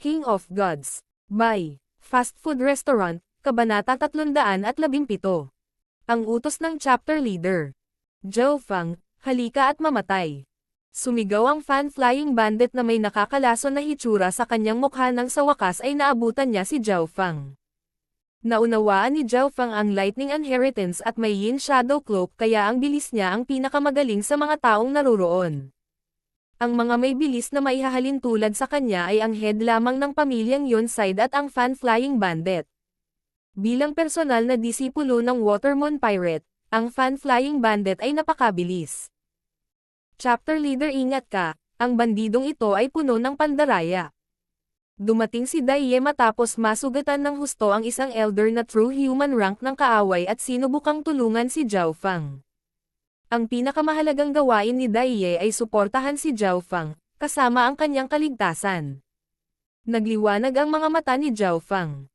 King of Gods. By Fast Food Restaurant, Kabanata 317. Ang utos ng chapter leader. Zhao Fang, halika at mamatay. Sumigaw ang fan-flying bandit na may nakakalason na hitsura sa kanyang mukha nang sa wakas ay naabutan niya si Zhao Fang. Naunawaan ni Zhao Fang ang lightning inheritance at may yin shadow cloak kaya ang bilis niya ang pinakamagaling sa mga taong naruroon. Ang mga may bilis na maihahalin tulad sa kanya ay ang head lamang ng pamilyang Yonside at ang fan-flying bandit. Bilang personal na disipulo ng Watermoon Pirate, ang fan-flying bandit ay napakabilis. Chapter leader, ingat ka, ang bandidong ito ay puno ng pandaraya. Dumating si Dai Ye matapos masugatan ng husto ang isang elder na true human rank ng kaaway at sinubukang tulungan si Zhao Fang. Ang pinakamahalagang gawain ni Dai Ye ay suportahan si Zhao Fang, kasama ang kanyang kaligtasan. Nagliwanag ang mga mata ni Zhao Fang.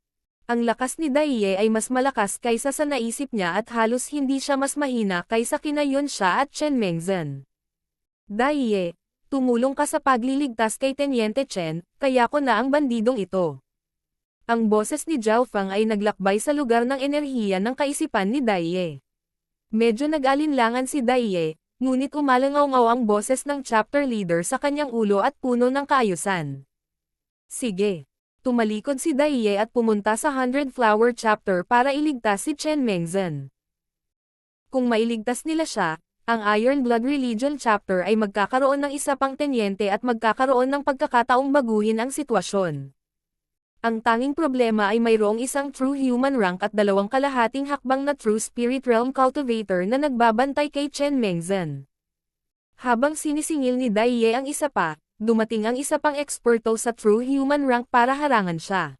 Ang lakas ni Dai Ye ay mas malakas kaysa sa naisip niya at halos hindi siya mas mahina kaysa kina Yonsha at Chen Mengzhen. Dai Ye, tumulong ka sa pagliligtas kay Teniente Chen, kaya ko na ang bandidong ito. Ang boses ni Zhao Fang ay naglakbay sa lugar ng enerhiya ng kaisipan ni Dai Ye. Medyo nag-alinlangan si Dai Ye, ngunit umalangaw-ngaw ang boses ng chapter leader sa kanyang ulo at puno ng kaayusan. Sige. Tumalikod si Dai Ye at pumunta sa 100 Flower Chapter para iligtas si Chen Mengzhen. Kung mailigtas nila siya, ang Iron Blood Religion Chapter ay magkakaroon ng isa pang tenyente at magkakaroon ng pagkakataong baguhin ang sitwasyon. Ang tanging problema ay mayroong isang true human rank at 2 kalahating hakbang na true spirit realm cultivator na nagbabantay kay Chen Mengzhen. Habang sinisingil ni Dai Ye ang isa pa, dumating ang isa pang eksperto sa true human rank para harangan siya.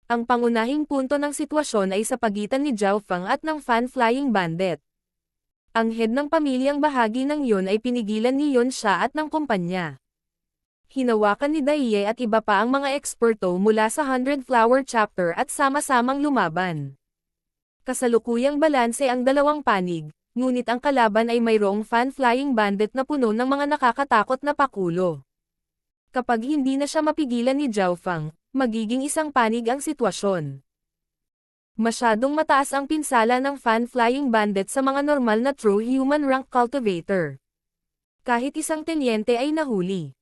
Ang pangunahing punto ng sitwasyon ay sa pagitan ni Zhao Fang at ng fan-flying bandit. Ang head ng pamilyang bahagi ng Yon ay pinigilan ni Yonsha at ng kumpanya. Hinawakan ni Dai Ye at iba pa ang mga eksperto mula sa 100 Flower Chapter at sama-samang lumaban. Kasalukuyang balanse ang dalawang panig, ngunit ang kalaban ay mayroong fan-flying bandit na puno ng mga nakakatakot na pakulo. Kapag hindi na siya mapigilan ni Zhao Fang, magiging isang panig ang sitwasyon. Masyadong mataas ang pinsala ng fan-flying bandit sa mga normal na true human rank cultivator. Kahit isang tenyente ay nahuli.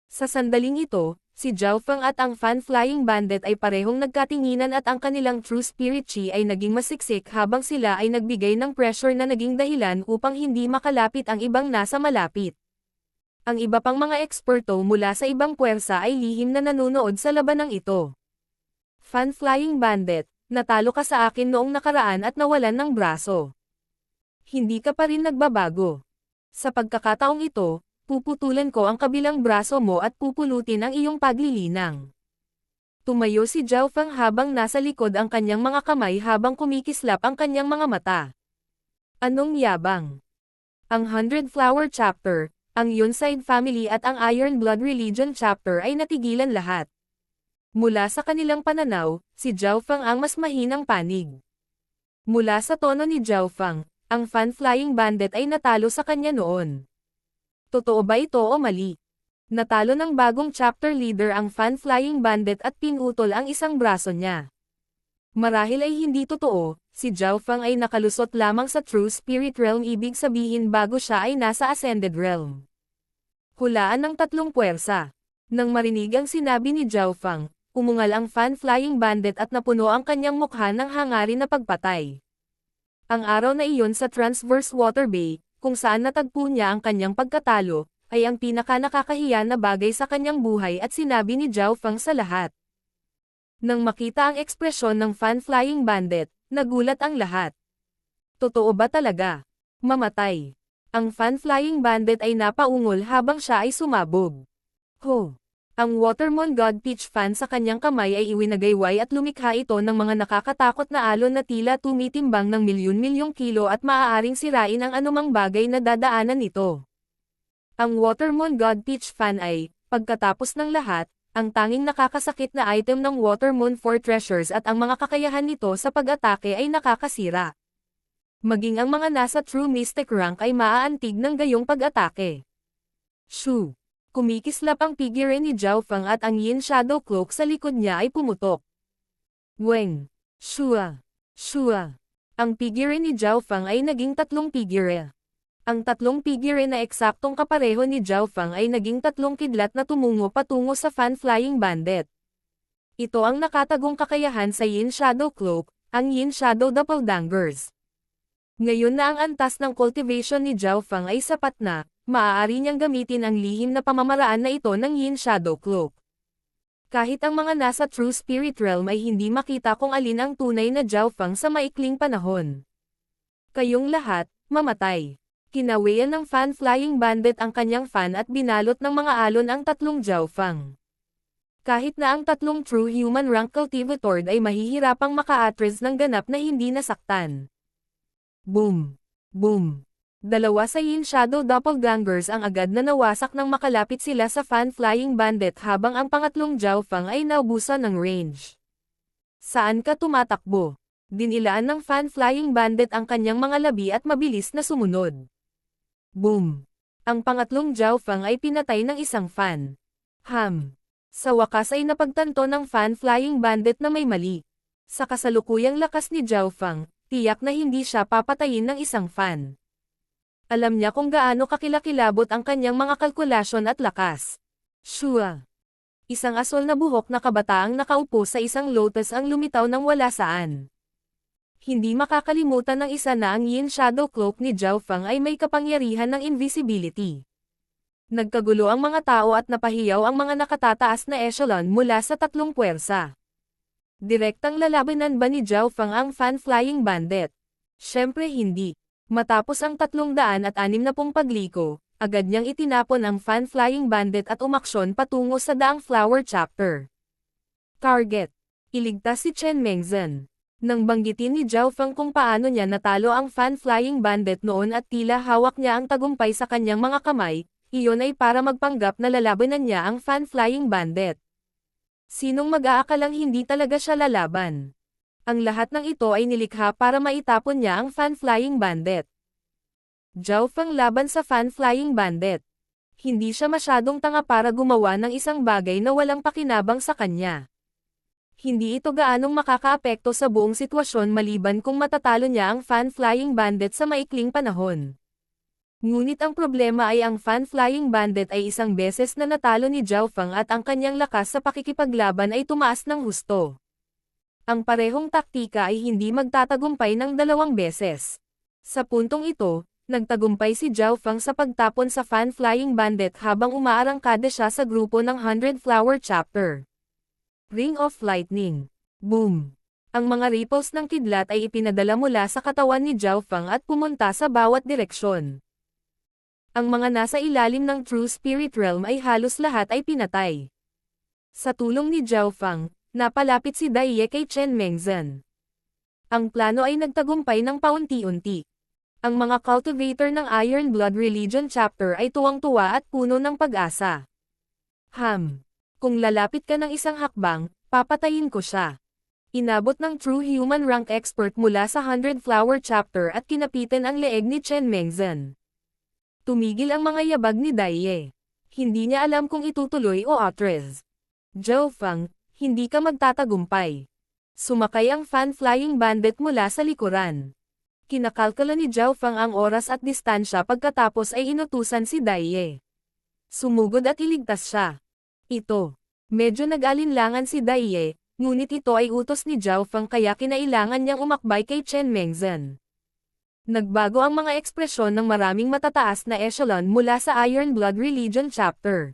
Sa sandaling ito, si Zhao Fang at ang fan-flying bandit ay parehong nagkatinginan at ang kanilang true spirit chi ay naging masiksik habang sila ay nagbigay ng pressure na naging dahilan upang hindi makalapit ang ibang nasa malapit. Ang iba pang mga eksperto mula sa ibang puwersa ay lihim na nanonood sa labanang ito. Fan-flying bandit, natalo ka sa akin noong nakaraan at nawalan ng braso. Hindi ka pa rin nagbabago. Sa pagkakataong ito, puputulan ko ang kabilang braso mo at pupulutin ang iyong paglilinang. Tumayo si Zhao Fang habang nasa likod ang kanyang mga kamay habang kumikislap ang kanyang mga mata. Anong yabang? Ang 100 Flower Chapter, ang Yonside Family at ang Iron Blood Religion Chapter ay natigilan lahat. Mula sa kanilang pananaw, si Zhao Fang ang mas mahinang panig. Mula sa tono ni Zhao Fang, ang fan-flying bandit ay natalo sa kanya noon. Totoo ba ito o mali? Natalo ng bagong chapter leader ang fan-flying bandit at pinutol ang isang braso niya. Marahil ay hindi totoo, si Zhao Fang ay nakalusot lamang sa true spirit realm, ibig sabihin bago siya ay nasa ascended realm. Hulaan ng 3 puwersa. Nang marinig ang sinabi ni Zhao Fang, umungal ang fan-flying bandit at napuno ang kanyang mukha ng hangarin na pagpatay. Ang araw na iyon sa Transverse Water Bay, kung saan natagpo niya ang kanyang pagkatalo, ay ang pinaka-nakakahiya na bagay sa kanyang buhay at sinabi ni Zhao Fang sa lahat. Nang makita ang ekspresyon ng fan-flying bandit, nagulat ang lahat. Totoo ba talaga? Mamatay. Ang fan-flying bandit ay napaungol habang siya ay sumabog. Ho! Ang Watermoon God Peach fan sa kanyang kamay ay iwinagayway at lumikha ito ng mga nakakatakot na alon na tila tumitimbang ng milyon-milyong kilo at maaaring sirain ang anumang bagay na dadaanan nito. Ang Watermoon God Peach fan ay, pagkatapos ng lahat, ang tanging nakakasakit na item ng Watermoon 4 treasures at ang mga kakayahan nito sa pag-atake ay nakakasira. Maging ang mga nasa True Mystic rank ay maaantig ng gayong pag-atake. Shoo! Kumikislap ang figure ni Zhao Feng at ang Yin Shadow Cloak sa likod niya ay pumutok. Weng! Shua! Shua! Ang figure ni Zhao Feng ay naging tatlong figure. Ang tatlong figure na eksaktong kapareho ni Zhao Feng ay naging tatlong kidlat na tumungo patungo sa Fan Flying Bandit. Ito ang nakatagong kakayahan sa Yin Shadow Cloak, ang Yin Shadow Doppelgangers. Ngayon na ang antas ng cultivation ni Zhao Feng ay sapat na, maaari niyang gamitin ang lihim na pamamaraan na ito ng Yin Shadow Cloak. Kahit ang mga nasa True Spirit Realm ay hindi makita kung alin ang tunay na Zhao Feng sa maikling panahon. Kayong lahat, mamatay. Kinawian ng Fan Flying Bandit ang kanyang fan at binalot ng mga alon ang tatlong Zhao Feng. Kahit na ang tatlong True Human Rank Cultivator ay mahihirapang maka-address ng ganap na hindi nasaktan. Boom! Boom! Dalawa sa Yin Shadow Doppelgangers ang agad na nawasak nang makalapit sila sa Fan Flying Bandit habang ang pangatlong Zhao Feng ay naubusan ng range. Saan ka tumatakbo? Dinilaan ng Fan Flying Bandit ang kanyang mga labi at mabilis na sumunod. Boom! Ang pangatlong Zhao Feng ay pinatay ng isang fan. Sa wakas ay napagtanto ng Fan Flying Bandit na may mali. Sa kasalukuyang lakas ni Zhao Feng, tiyak na hindi siya papatayin ng isang fan. Alam niya kung gaano kakilakilabot ang kanyang mga kalkulasyon at lakas. Shua! Isang asol na buhok na kabataang nakaupo sa isang lotus ang lumitaw ng wala saan. Hindi makakalimutan ng isa na ang Yin Shadow Cloak ni Zhao Feng ay may kapangyarihan ng invisibility. Nagkagulo ang mga tao at napahiyaw ang mga nakatataas na echelon mula sa tatlong puwersa. Direktang lalabanan ba ni Zhao Feng ang Fan Flying Bandit? Siyempre hindi. Matapos ang 360 pagliko, agad niyang itinapon ang Fan Flying Bandit at umaksyon patungo sa Daang Flower Chapter. Target. Iligtas si Chen Mengzhen. Nang banggitin ni Zhao Feng kung paano niya natalo ang Fan Flying Bandit noon at tila hawak niya ang tagumpay sa kanyang mga kamay, iyon ay para magpanggap na lalabanan niya ang Fan Flying Bandit. Sinong mag-aakalang hindi talaga siya lalaban? Ang lahat ng ito ay nilikha para maitapon niya ang Fan Flying Bandit. Zhao Feng laban sa Fan Flying Bandit. Hindi siya masyadong tanga para gumawa ng isang bagay na walang pakinabang sa kanya. Hindi ito gaanong makakaapekto sa buong sitwasyon maliban kung matatalo niya ang Fan Flying Bandit sa maikling panahon. Ngunit ang problema ay ang Fan Flying Bandit ay isang beses na natalo ni Zhao Feng at ang kanyang lakas sa pakikipaglaban ay tumaas ng husto. Ang parehong taktika ay hindi magtatagumpay ng 2 beses. Sa puntong ito, nagtagumpay si Zhao Feng sa pagtapon sa Fan Flying Bandit habang umaarangkada siya sa grupo ng 100 Flower Chapter. Ring of Lightning. Boom! Ang mga ripples ng kidlat ay ipinadala mula sa katawan ni Zhao Feng at pumunta sa bawat direksyon. Ang mga nasa ilalim ng True Spirit Realm ay halos lahat ay pinatay. Sa tulong ni Zhao Feng, napalapit si Dai Ye kay Chen Mengzhen. Ang plano ay nagtagumpay ng paunti-unti. Ang mga cultivator ng Iron Blood Religion Chapter ay tuwang-tuwa at puno ng pag-asa. Kung lalapit ka ng isang hakbang, papatayin ko siya. Inabot ng True Human Rank Expert mula sa 100 Flower Chapter at kinapitan ang leeg ni Chen Mengzhen. Tumigil ang mga yabag ni Dai Ye. Hindi niya alam kung itutuloy o atres. Zhao Feng, hindi ka magtatagumpay. Sumakay ang Fan Flying Bandit mula sa likuran. Kinakalkala ni Zhao Feng ang oras at distansya pagkatapos ay inutusan si Dai Ye. Sumugod at iligtas siya. Medyo nag-alinlangan si Dai Ye, ngunit ito ay utos ni Zhao Feng kaya kinailangan niyang umakbay kay Chen Mengzhen. Nagbago ang mga ekspresyon ng maraming matataas na echelon mula sa Iron Blood Religion Chapter.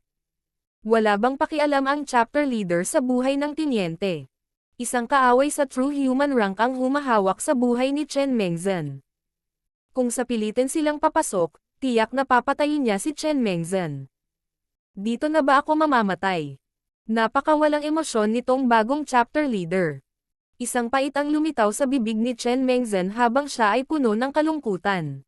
Wala bang pakialam ang chapter leader sa buhay ng tinyente? Isang kaaway sa True Human Rank ang humahawak sa buhay ni Chen Mengzhen. Kung sapilitin silang papasok, tiyak na papatayin niya si Chen Mengzhen. Dito na ba ako mamamatay? Napakawalang emosyon nitong bagong chapter leader. Isang pait ang lumitaw sa bibig ni Chen Mengzhen habang siya ay puno ng kalungkutan.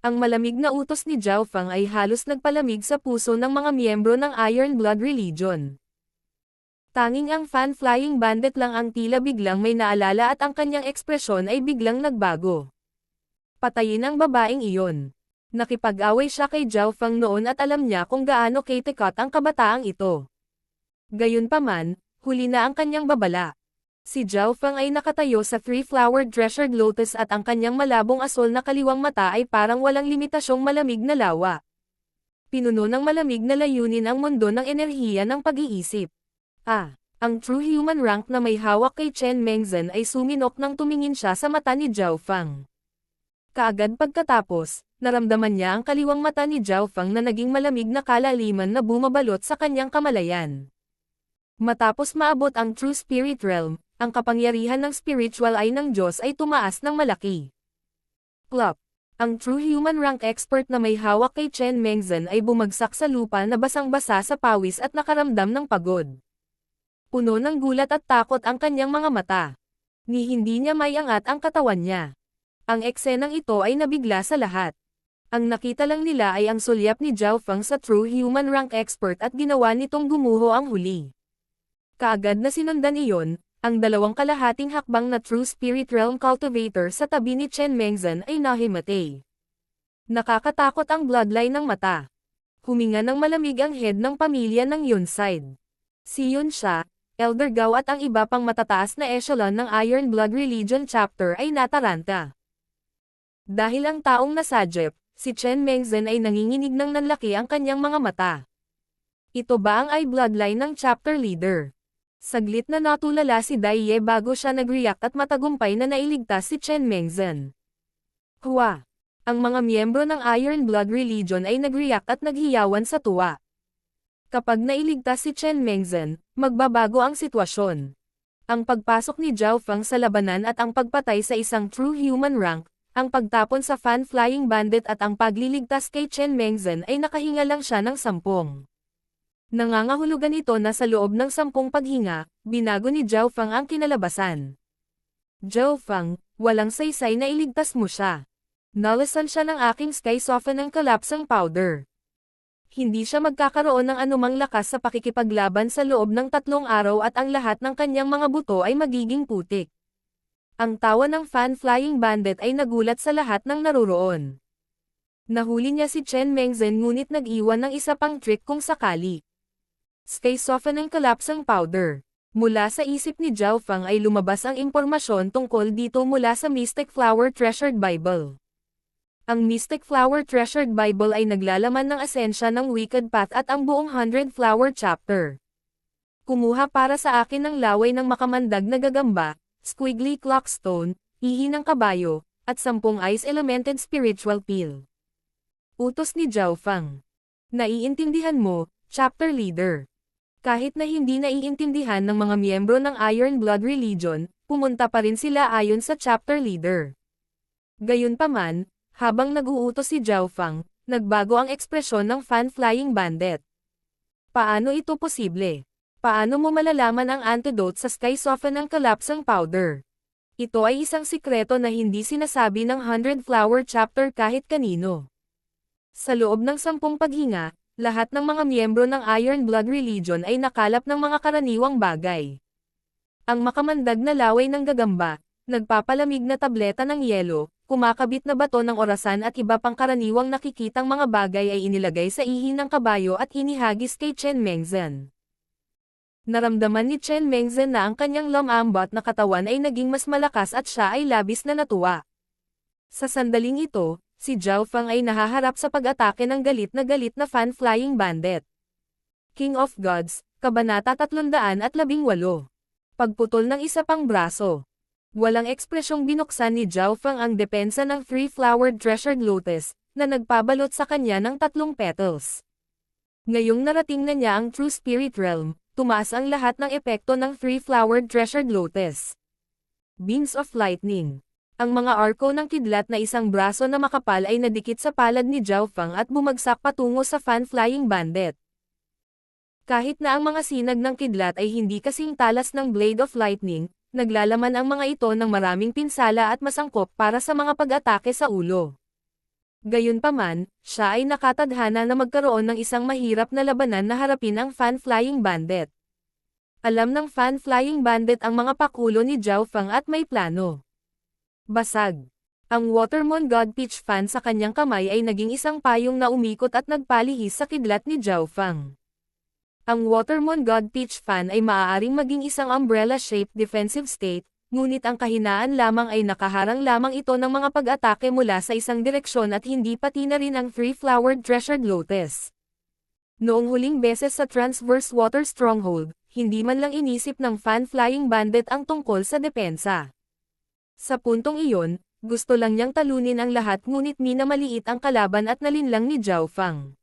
Ang malamig na utos ni Zhao Feng ay halos nagpalamig sa puso ng mga miyembro ng Iron Blood Religion. Tanging ang Fan Flying Bandit lang ang tila biglang may naalala at ang kanyang ekspresyon ay biglang nagbago. Patayin ang babaeng iyon. Nakipag-away siya kay Zhao Feng noon at alam niya kung gaano katikot ang kabataang ito. Gayunpaman, huli na ang kanyang babala. Si Zhao Feng ay nakatayo sa three-flowered treasured lotus at ang kanyang malabong asol na kaliwang mata ay parang walang limitasyong malamig na lawa. Pinuno ng malamig na layunin ang mundo ng enerhiya ng pag-iisip. Ang true human rank na may hawak kay Chen Mengzhen ay suminok nang tumingin siya sa mata ni Zhao Feng. Kaagad pagkatapos, naramdaman niya ang kaliwang mata ni Zhao Feng na naging malamig na kalaliman na bumabalot sa kanyang kamalayan. Matapos maabot ang True Spirit Realm, ang kapangyarihan ng spiritual eye ng Diyos ay tumaas ng malaki. Plop! Ang True Human Rank expert na may hawak kay Chen Mengzhen ay bumagsak sa lupa na basang-basa sa pawis at nakaramdam ng pagod. Puno ng gulat at takot ang kanyang mga mata. Ni hindi niya maiangat ang katawan niya. Ang eksenang ito ay nabigla sa lahat. Ang nakita lang nila ay ang sulyap ni Zhao Feng sa True Human Rank expert at ginawa nitong gumuho ang huli. Kaagad na sinundan iyon, ang dalawang kalahating hakbang na True Spirit Realm Cultivator sa tabi ni Chen Mengzhen ay nahimatay. Nakakatakot ang bloodline ng mata. Huminga ng malamig ang head ng pamilya ng Yunside. Si Yunsha, Elder Gao at ang iba pang matataas na echelon ng Iron Blood Religion Chapter ay nataranta. Dahil ang taong nasadyep, si Chen Mengzhen ay nanginginig ng nanlaki ang kanyang mga mata. Ito ba ang bloodline ng chapter leader? Saglit na natulala si Dai Ye bago siya nag-react at matagumpay na nailigtas si Chen Mengzhen. Hua! Ang mga miyembro ng Iron Blood Religion ay nag-react at naghiyawan sa tuwa. Kapag nailigtas si Chen Mengzhen, magbabago ang sitwasyon. Ang pagpasok ni Zhao Feng sa labanan at ang pagpatay sa isang true human rank, ang pagtapon sa fan-flying bandit at ang pagliligtas kay Chen Mengzhen ay nakahinga lang siya ng 10. Nangangahulugan ito na sa loob ng 10 paghinga, binago ni Zhao Feng ang kinalabasan. Zhao Feng, walang saysay na iligtas mo siya. Nalasan siya ng aking sky soften ng collapsing powder. Hindi siya magkakaroon ng anumang lakas sa pakikipaglaban sa loob ng 3 araw at ang lahat ng kanyang mga buto ay magiging putik. Ang tawa ng fan-flying bandit ay nagulat sa lahat ng naruroon. Nahuli niya si Chen Mengzhen ngunit nag-iwan ng isa pang trick kung sakali. Sky soften ng collapsing powder. Mula sa isip ni Zhao Feng ay lumabas ang impormasyon tungkol dito mula sa Mystic Flower Treasured Bible. Ang Mystic Flower Treasured Bible ay naglalaman ng asensya ng Wicked Path at ang buong 100 Flower Chapter. Kumuha para sa akin ng laway ng makamandag na gagamba, squiggly clockstone, ihi ng kabayo, at 10 ice elemented spiritual peel. Utos ni Zhao Feng. Naiintindihan mo, chapter leader. Kahit na hindi naiintindihan ng mga miyembro ng Iron Blood Religion, pumunta pa rin sila ayon sa chapter leader. Gayunpaman, habang nag-uutos si Zhao Feng, nagbago ang ekspresyon ng fan-flying bandit. Paano ito posible? Paano mo malalaman ang antidote sa sky soften ng collapsing powder? Ito ay isang sikreto na hindi sinasabi ng 100 Flower Chapter kahit kanino. Sa loob ng 10 paghinga, lahat ng mga miyembro ng Iron Blood Religion ay nakalap ng mga karaniwang bagay. Ang makamandag na laway ng gagamba, nagpapalamig na tableta ng yelo, kumakabit na bato ng orasan at iba pang karaniwang nakikitang mga bagay ay inilagay sa ihi ng kabayo at inihagis kay Chen Mengzhen. Naramdaman ni Chen Mengzhen na ang kanyang lumambot na katawan ay naging mas malakas at siya ay labis na natuwa. Sa sandaling ito, si Zhao Feng ay nahaharap sa pag-atake ng galit na fan-flying bandit. King of Gods, Kabanata 318. Pagputol ng isa pang braso. Walang ekspresyong binuksan ni Zhao Feng ang depensa ng three-flowered treasured lotus, na nagpabalot sa kanya ng 3 petals. Ngayong narating na niya ang True Spirit Realm, tumaas ang lahat ng epekto ng three-flowered treasured lotus. Beams of Lightning. Ang mga arko ng kidlat na isang braso na makapal ay nadikit sa palad ni Zhao Feng at bumagsak patungo sa fan-flying bandit. Kahit na ang mga sinag ng kidlat ay hindi kasing talas ng Blade of Lightning, naglalaman ang mga ito ng maraming pinsala at masangkop para sa mga pag-atake sa ulo. Gayunpaman, siya ay nakatadhana na magkaroon ng isang mahirap na labanan na harapin ang fan-flying bandit. Alam ng fan-flying bandit ang mga pakulo ni Zhao Feng at may plano. Basag. Ang Watermon God Peach fan sa kanyang kamay ay naging isang payong na umikot at nagpalihis sa kidlat ni Zhao Fang. Ang Watermon God Peach fan ay maaaring maging isang umbrella-shaped defensive state, ngunit ang kahinaan lamang ay nakaharang lamang ito ng mga pag-atake mula sa isang direksyon at hindi pati na rin ang three-flowered treasured lotus. Noong huling beses sa Transverse Water Stronghold, hindi man lang inisip ng Fan Flying Bandit ang tungkol sa depensa. Sa puntong iyon, gusto lang niyang talunin ang lahat ngunit minamaliit ang kalaban at nalinlang ni Zhao Fang.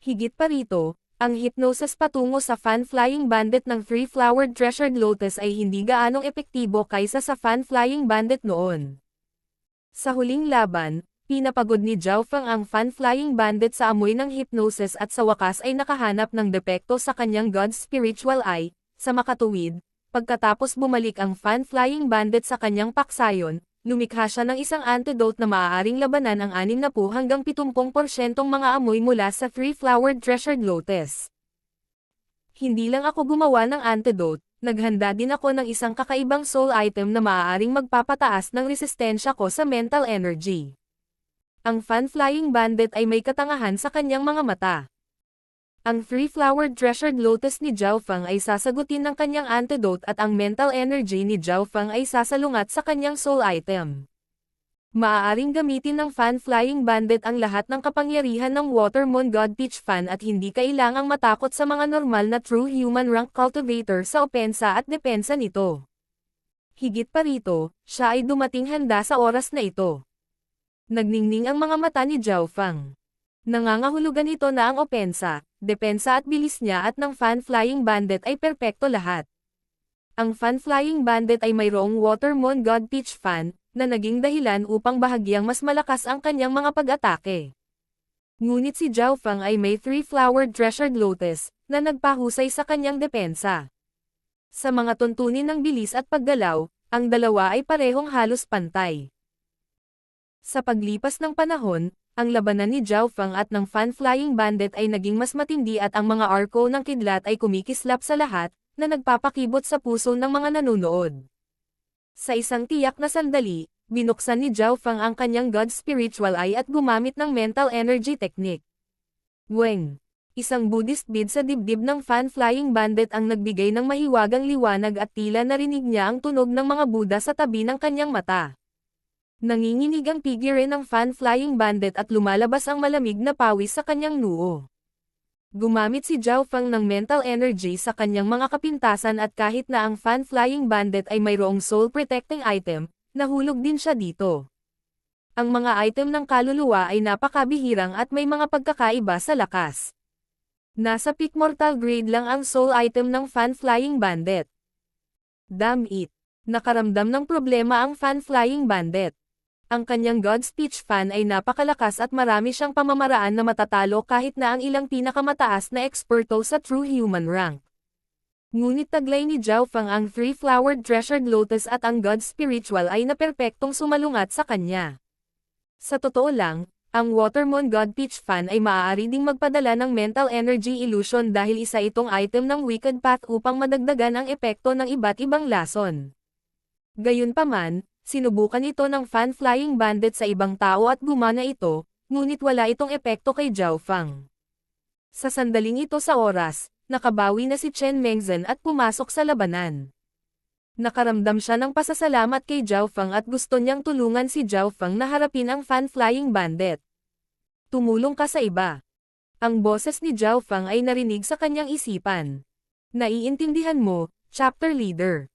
Higit pa rito, ang hypnosis patungo sa Fan Flying Bandit ng Three-Flowered Treasured Lotus ay hindi gaanong epektibo kaysa sa Fan Flying Bandit noon. Sa huling laban, pinapagod ni Zhao Fang ang Fan Flying Bandit sa amoy ng hypnosis at sa wakas ay nakahanap ng depekto sa kanyang God's Spiritual Eye. Sa makatuwid, pagkatapos bumalik ang Fan Flying Bandit sa kanyang paksayon, lumikha siya ng isang antidote na maaaring labanan ang 60 hanggang 70% mga amoy mula sa Three-Flowered Treasured Lotus. Hindi lang ako gumawa ng antidote, naghanda din ako ng isang kakaibang soul item na maaaring magpapataas ng resistensya ko sa mental energy. Ang Fan Flying Bandit ay may katangahan sa kanyang mga mata. Ang Three-Flowered Treasured Lotus ni Zhao Fang ay sasagutin ng kanyang antidote at ang mental energy ni Zhao Fang ay sasalungat sa kanyang soul item. Maaaring gamitin ng Fan Flying Bandit ang lahat ng kapangyarihan ng Watermon God Peach fan at hindi kailangang matakot sa mga normal na true human rank cultivator sa opensa at depensa nito. Higit pa rito, siya ay dumating handa sa oras na ito. Nagningning ang mga mata ni Zhao Fang. Nangangahulugan ito na ang opensa, depensa at bilis niya at ng Fan Flying Bandit ay perpekto lahat. Ang Fan Flying Bandit ay mayroong Watermon God Peach fan, na naging dahilan upang bahagyang mas malakas ang kanyang mga pag-atake. Ngunit si Zhao Fang ay may Three-Flowered Treasured Lotus, na nagpahusay sa kanyang depensa. Sa mga tuntunin ng bilis at paggalaw, ang dalawa ay parehong halos pantay. Sa paglipas ng panahon, ang labanan ni Zhao Fang at ng Fan Flying Bandit ay naging mas matindi at ang mga arko ng kidlat ay kumikislap sa lahat, na nagpapakibot sa puso ng mga nanonood. Sa isang tiyak na sandali, binuksan ni Zhao Fang ang kanyang God's Spiritual Eye at gumamit ng mental energy technique. Weng! Isang Buddhist bead sa dibdib ng Fan Flying Bandit ang nagbigay ng mahiwagang liwanag at tila narinig niya ang tunog ng mga Buddha sa tabi ng kanyang mata. Nanginginig ang figure ng Fan Flying Bandit at lumalabas ang malamig na pawis sa kanyang noo. Gumamit si Zhao Fang ng mental energy sa kanyang mga kapintasan at kahit na ang Fan Flying Bandit ay mayroong soul protecting item, nahulog din siya dito. Ang mga item ng kaluluwa ay napakabihirang at may mga pagkakaiba sa lakas. Nasa peak mortal grade lang ang soul item ng Fan Flying Bandit. Damn it! Nakaramdam ng problema ang Fan Flying Bandit. Ang kanyang God's Peach fan ay napakalakas at marami siyang pamamaraan na matatalo kahit na ang ilang pinakamataas na eksperto sa true human rank. Ngunit taglay ni Zhao Fang ang Three-Flowered Treasured Lotus at ang God's Spiritual ay na perpektong sumalungat sa kanya. Sa totoo lang, ang Watermon God Peach fan ay maaari ding magpadala ng mental energy illusion dahil isa itong item ng Wicked Path upang madagdagan ang epekto ng iba't ibang lason. Gayunpaman, sinubukan ito ng Fan Flying Bandit sa ibang tao at gumana ito, ngunit wala itong epekto kay Zhao Fang. Sa sandaling ito sa oras, nakabawi na si Chen Mengzhen at pumasok sa labanan. Nakaramdam siya ng pasasalamat kay Zhao Fang at gusto niyang tulungan si Zhao Fang na harapin ang Fan Flying Bandit. Tumulong ka sa iba. Ang boses ni Zhao Fang ay narinig sa kanyang isipan. Naiintindihan mo, chapter leader.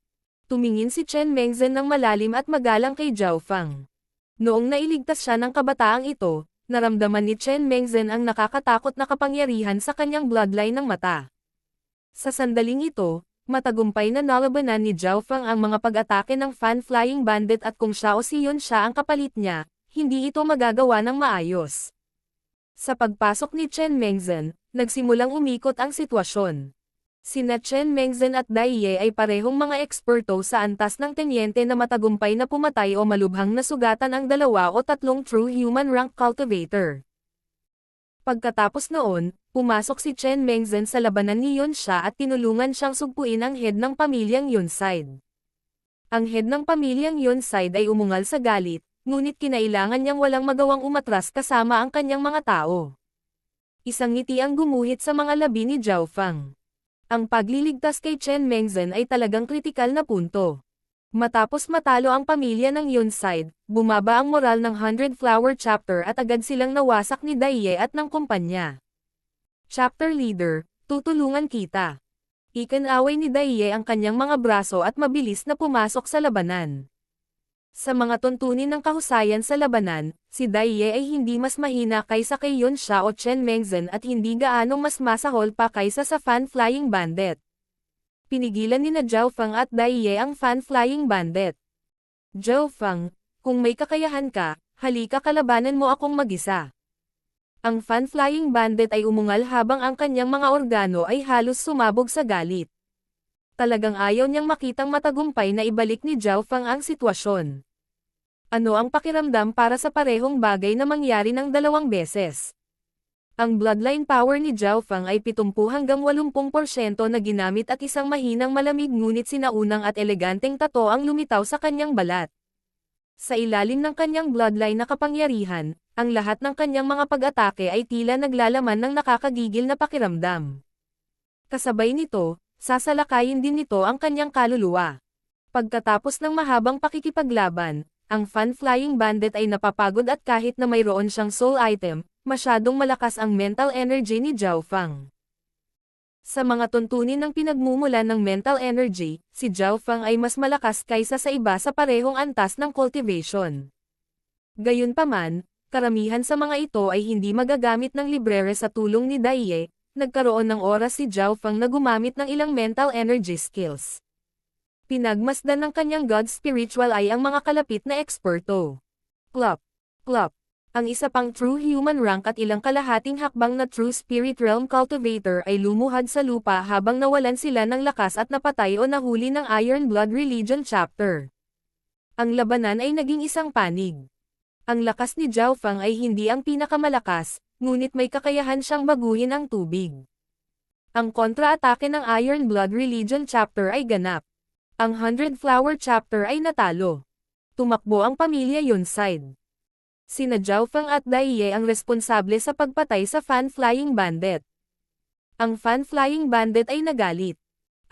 Tumingin si Chen Mengzhen ng malalim at magalang kay Zhao Fang. Noong nailigtas siya ng kabataang ito, naramdaman ni Chen Mengzhen ang nakakatakot na kapangyarihan sa kanyang bloodline ng mata. Sa sandaling ito, matagumpay na nalabanan ni Zhao Fang ang mga pag-atake ng Fan Flying Bandit at kung siya o siyon siya ang kapalit niya, hindi ito magagawa ng maayos. Sa pagpasok ni Chen Mengzhen, nagsimulang umikot ang sitwasyon. Sina Chen Mengzhen at Dai Ye ay parehong mga eksperto sa antas ng tenyente na matagumpay na pumatay o malubhang nasugatan ang 2 o 3 true human rank cultivator. Pagkatapos noon, pumasok si Chen Mengzhen sa labanan ni Yonsha at tinulungan siyang sugpuin ang head ng pamilyang Yonside. Ang head ng pamilyang Yonside ay umungal sa galit, ngunit kinailangan niyang walang magawang umatras kasama ang kanyang mga tao. Isang ngiti ang gumuhit sa mga labi ni Zhao Fang. Ang pagliligtas kay Chen Mengzhen ay talagang kritikal na punto. Matapos matalo ang pamilya ng Yonside, bumaba ang moral ng 100 Flower Chapter at agad silang nawasak ni Daiye at ng kumpanya. Chapter Leader, tutulungan kita. Ikinaway ni Daiye ang kanyang mga braso at mabilis na pumasok sa labanan. Sa mga tuntunin ng kahusayan sa labanan, si Daiye ay hindi mas mahina kaysa kay Yonsha o Chen Mengzhen at hindi gaanong mas masahol pa kaysa sa Fan Flying Bandit. Pinigilan ni na Zhao Fang at Daiye ang Fan Flying Bandit. Zhao Fang, kung may kakayahan ka, halika kalabanan mo akong mag-isa. Ang Fan Flying Bandit ay umungal habang ang kanyang mga organo ay halos sumabog sa galit. Talagang ayaw niyang makitang matagumpay na ibalik ni Zhao Fang ang sitwasyon. Ano ang pakiramdam para sa parehong bagay na mangyari ng 2 beses? Ang bloodline power ni Zhao Fang ay 70 hanggang 80% na ginamit at isang mahinang malamig ngunit sinaunang at eleganteng tato ang lumitaw sa kanyang balat. Sa ilalim ng kanyang bloodline na kapangyarihan, ang lahat ng kanyang mga pag-atake ay tila naglalaman ng nakakagigil na pakiramdam. Kasabay nito, sasalakayin din nito ang kanyang kaluluwa. Pagkatapos ng mahabang pakikipaglaban, ang Fan Flying Bandit ay napapagod at kahit na mayroon siyang soul item, masyadong malakas ang mental energy ni Zhao Fang. Sa mga tuntunin ng pinagmumulan ng mental energy, si Zhao Fang ay mas malakas kaysa sa iba sa parehong antas ng cultivation. Gayunpaman, karamihan sa mga ito ay hindi magagamit ng librere sa tulong ni Daiye. Nagkaroon ng oras si Zhao Fang na gumamit ng ilang mental energy skills. Pinagmasdan ng kanyang God Spiritual Eye ang mga kalapit na eksperto. Plop. Plop. Ang isa pang True Human Rank at ilang kalahating hakbang na True Spirit Realm Cultivator ay lumuhad sa lupa habang nawalan sila ng lakas at napatay o nahuli ng Iron Blood Religion Chapter. Ang labanan ay naging isang panig. Ang lakas ni Zhao Fang ay hindi ang pinakamalakas, ngunit may kakayahan siyang baguhin ang tubig. Ang kontra-atake ng Iron Blood Religion Chapter ay ganap. Ang 100 Flower Chapter ay natalo. Tumakbo ang pamilya Yonside. Sina Zhao Fang at Daiye ang responsable sa pagpatay sa Fan Flying Bandit. Ang Fan Flying Bandit ay nagalit.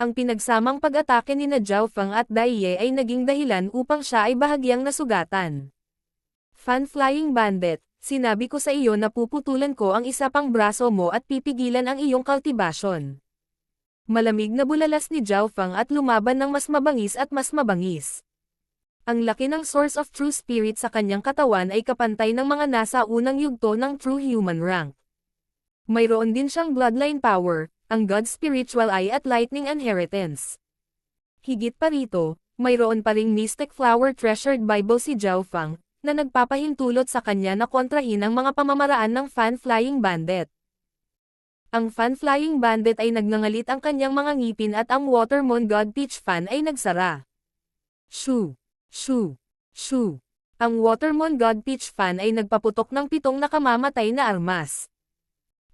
Ang pinagsamang pag-atake ni na Zhao Fang at Daiye ay naging dahilan upang siya ay bahagyang nasugatan. Fan Flying Bandit, sinabi ko sa iyo na puputulan ko ang isa pang braso mo at pipigilan ang iyong kultibasyon. Malamig na bulalas ni Zhao Fang at lumaban ng mas mabangis at mas mabangis. Ang laki ng source of true spirit sa kanyang katawan ay kapantay ng mga nasa unang yugto ng true human rank. Mayroon din siyang bloodline power, ang God Spiritual Eye at Lightning Inheritance. Higit pa rito, mayroon pa ring Mystic Flower Treasured Bible si Zhao Fang, na nagpapahintulot sa kanya na kontrahin ang mga pamamaraan ng Fan Flying Bandit. Ang Fan Flying Bandit ay nagngangalit ang kanyang mga ngipin at ang Watermoon God Peach Fan ay nagsara. Shoo! Shoo! Shoo! Ang Watermoon God Peach Fan ay nagpaputok ng 7 nakamamatay na armas.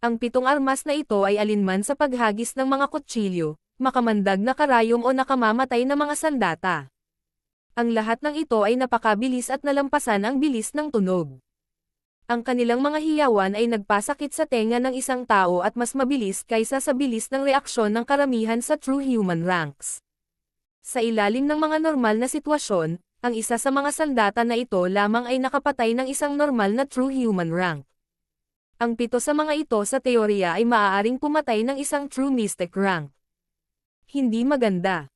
Ang 7 armas na ito ay alinman sa paghagis ng mga kutsilyo, makamandag na karayom o nakamamatay na mga sandata. Ang lahat ng ito ay napakabilis at nalampasan ang bilis ng tunog. Ang kanilang mga hiyawan ay nagpasakit sa tenga ng isang tao at mas mabilis kaysa sa bilis ng reaksyon ng karamihan sa true human ranks. Sa ilalim ng mga normal na sitwasyon, ang isa sa mga sandata na ito lamang ay nakapatay ng isang normal na true human rank. Ang 7 sa mga ito sa teorya ay maaaring pumatay ng isang true mystic rank. Hindi maganda.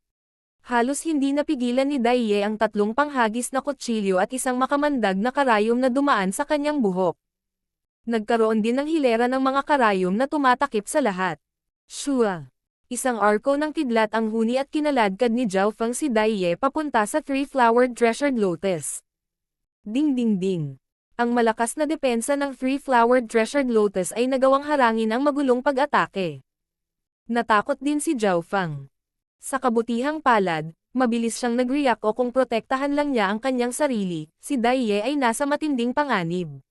Halos hindi napigilan ni Daiye ang 3 panghagis na kutsilyo at isang makamandag na karayom na dumaan sa kanyang buhok. Nagkaroon din ng hilera ng mga karayom na tumatakip sa lahat. Shua! Isang arko ng kidlat ang huni at kinaladkad ni Zhao Fang si Daiye papunta sa 3-flowered treasured lotus. Ding ding ding. Ang malakas na depensa ng 3-flowered treasured lotus ay nagawang harangin ang magulong pag-atake. Natakot din si Zhao Fang. Sa kabutihang palad, mabilis siyang nag-react o kung protektahan lang niya ang kanyang sarili, si Daiye ay nasa matinding panganib.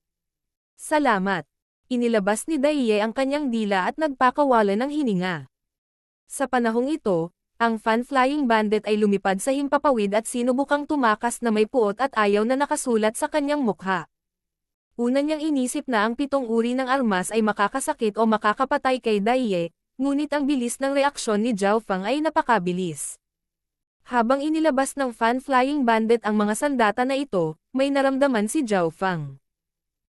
Salamat. Inilabas ni Daiye ang kanyang dila at nagpakawala ng hininga. Sa panahong ito, Ang fan-flying bandit ay lumipad sa himpapawid at sinubukang tumakas na may puot at ayaw na nakasulat sa kanyang mukha. Una niyang inisip na ang 7 uri ng armas ay makakasakit o makakapatay kay Daiye, ngunit ang bilis ng reaksyon ni Zhao Fang ay napakabilis. Habang inilabas ng fan-flying bandit ang mga sandata na ito, may naramdaman si Zhao Fang.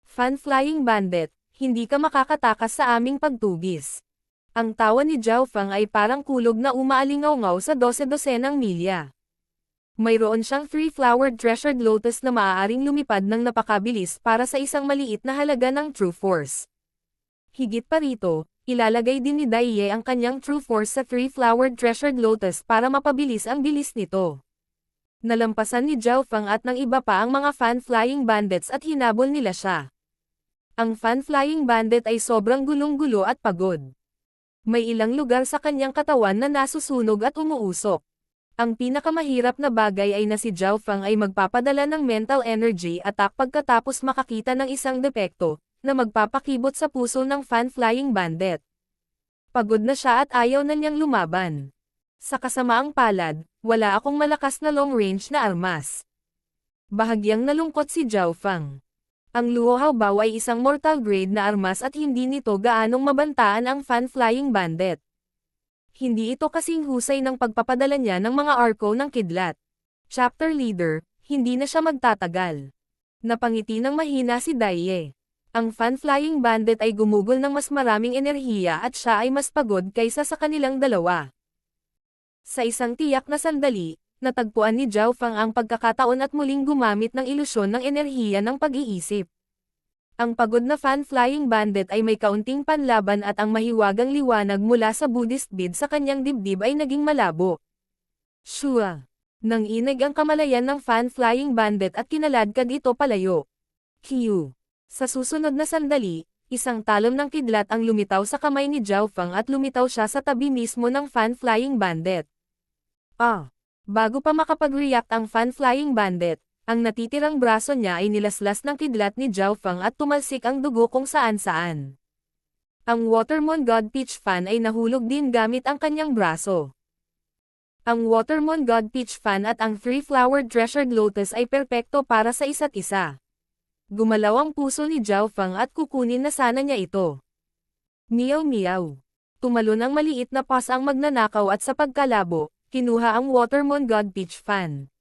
Fan-flying bandit, hindi ka makakatakas sa aming pagtugis. Ang tawa ni Zhao Fang ay parang kulog na umaalingaw-ngaw sa 12-dosenang milya. Mayroon siyang 3-flowered treasured lotus na maaaring lumipad ng napakabilis para sa isang maliit na halaga ng true force. Higit pa rito, ilalagay din ni Daiye ang kanyang true force sa 3-flowered treasured lotus para mapabilis ang bilis nito. Nalampasan ni Zhao Fang at ng iba pa ang mga fan-flying bandits at hinabol nila siya. Ang fan-flying bandit ay sobrang gulong-gulo at pagod. May ilang lugar sa kanyang katawan na nasusunog at umuusok. Ang pinakamahirap na bagay ay na si Zhao Fang ay magpapadala ng mental energy attack pagkatapos makakita ng isang depekto, na magpapakibot sa puso ng fan-flying bandit. Pagod na siya at ayaw na niyang lumaban. Sa kasamaang palad, wala akong malakas na long-range na armas. Bahagyang nalungkot si Zhao Fang. Ang Luo Haobao ay isang mortal grade na armas at hindi nito gaanong mabantaan ang fan-flying bandit. Hindi ito kasing husay ng pagpapadala niya ng mga arko ng kidlat. Chapter Leader, hindi na siya magtatagal. Napangiti ng mahina si Daiye. Ang fan-flying bandit ay gumugol ng mas maraming enerhiya at siya ay mas pagod kaysa sa kanilang dalawa. Sa isang tiyak na sandali, natagpuan ni Zhao Fang ang pagkakataon at muling gumamit ng ilusyon ng enerhiya ng pag-iisip. Ang pagod na fan-flying bandit ay may kaunting panlaban at ang mahiwagang liwanag mula sa Buddhist bead sa kanyang dibdib ay naging malabo. Shua! Nang inig ang kamalayan ng fan-flying bandit at kinaladkad ito palayo. Q. Sa susunod na sandali, isang talon ng kidlat ang lumitaw sa kamay ni Zhao Fang at lumitaw siya sa tabi mismo ng fan-flying bandit. Bago pa makapag-react ang fan-flying bandit, ang natitirang braso niya ay nilaslas ng kidlat ni Zhao Fang at tumalsik ang dugo kung saan-saan. Ang Watermon God Peach Fan ay nahulog din gamit ang kanyang braso. Ang Watermon God Peach Fan at ang 3-flowered treasured lotus ay perpekto para sa isa't isa. Gumalaw ang puso ni Zhao Fang at kukunin na sana niya ito. Meow meow. Tumalon ang maliit na paws ang magnanakaw at sa pagkalabo, kinuha ang Watermon God Peach Fan.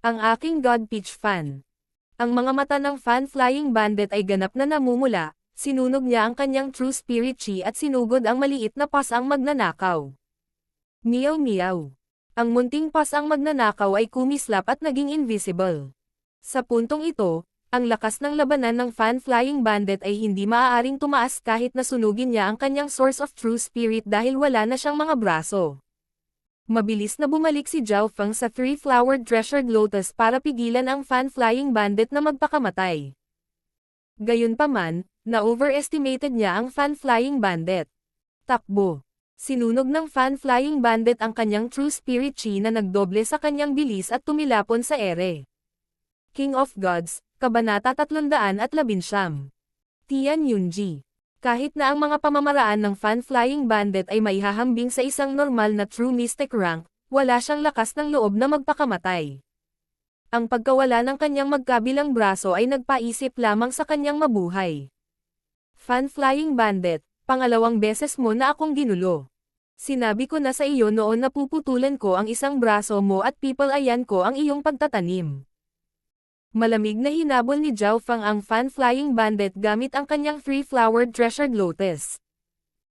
Ang aking God Peach Fan. Ang mga mata ng fan-flying bandit ay ganap na namumula, sinunog niya ang kanyang True Spirit Chi at sinugod ang maliit na paws ang magnanakaw. Meow meow. Ang munting paws ang magnanakaw ay kumislap at naging invisible. Sa puntong ito, ang lakas ng labanan ng fan-flying bandit ay hindi maaaring tumaas kahit na sunugin niya ang kanyang source of true spirit dahil wala na siyang mga braso. Mabilis na bumalik si Zhao Fang sa 3-flowered treasured lotus para pigilan ang fan-flying bandit na magpakamatay. Gayunpaman, na-overestimated niya ang fan-flying bandit. Takbo. Sinunog ng fan-flying bandit ang kanyang true spirit chi na nagdoble sa kanyang bilis at tumilapon sa ere. King of Gods, Kabanata 319. Tian Yunji. Kahit na ang mga pamamaraan ng fan-flying bandit ay maihahambing sa isang normal na true mystic rank, wala siyang lakas ng loob na magpakamatay. Ang pagkawala ng kanyang magkabilang braso ay nagpaisip lamang sa kanyang mabuhay. Fan-flying bandit, pangalawang beses mo na akong ginulo. Sinabi ko na sa iyo noon na puputulan ko ang isang braso mo at pipalayan ko ang iyong pagtatanim. Malamig na hinabol ni Zhao Fang ang fan-flying bandit gamit ang kanyang 3-flowered treasured lotus.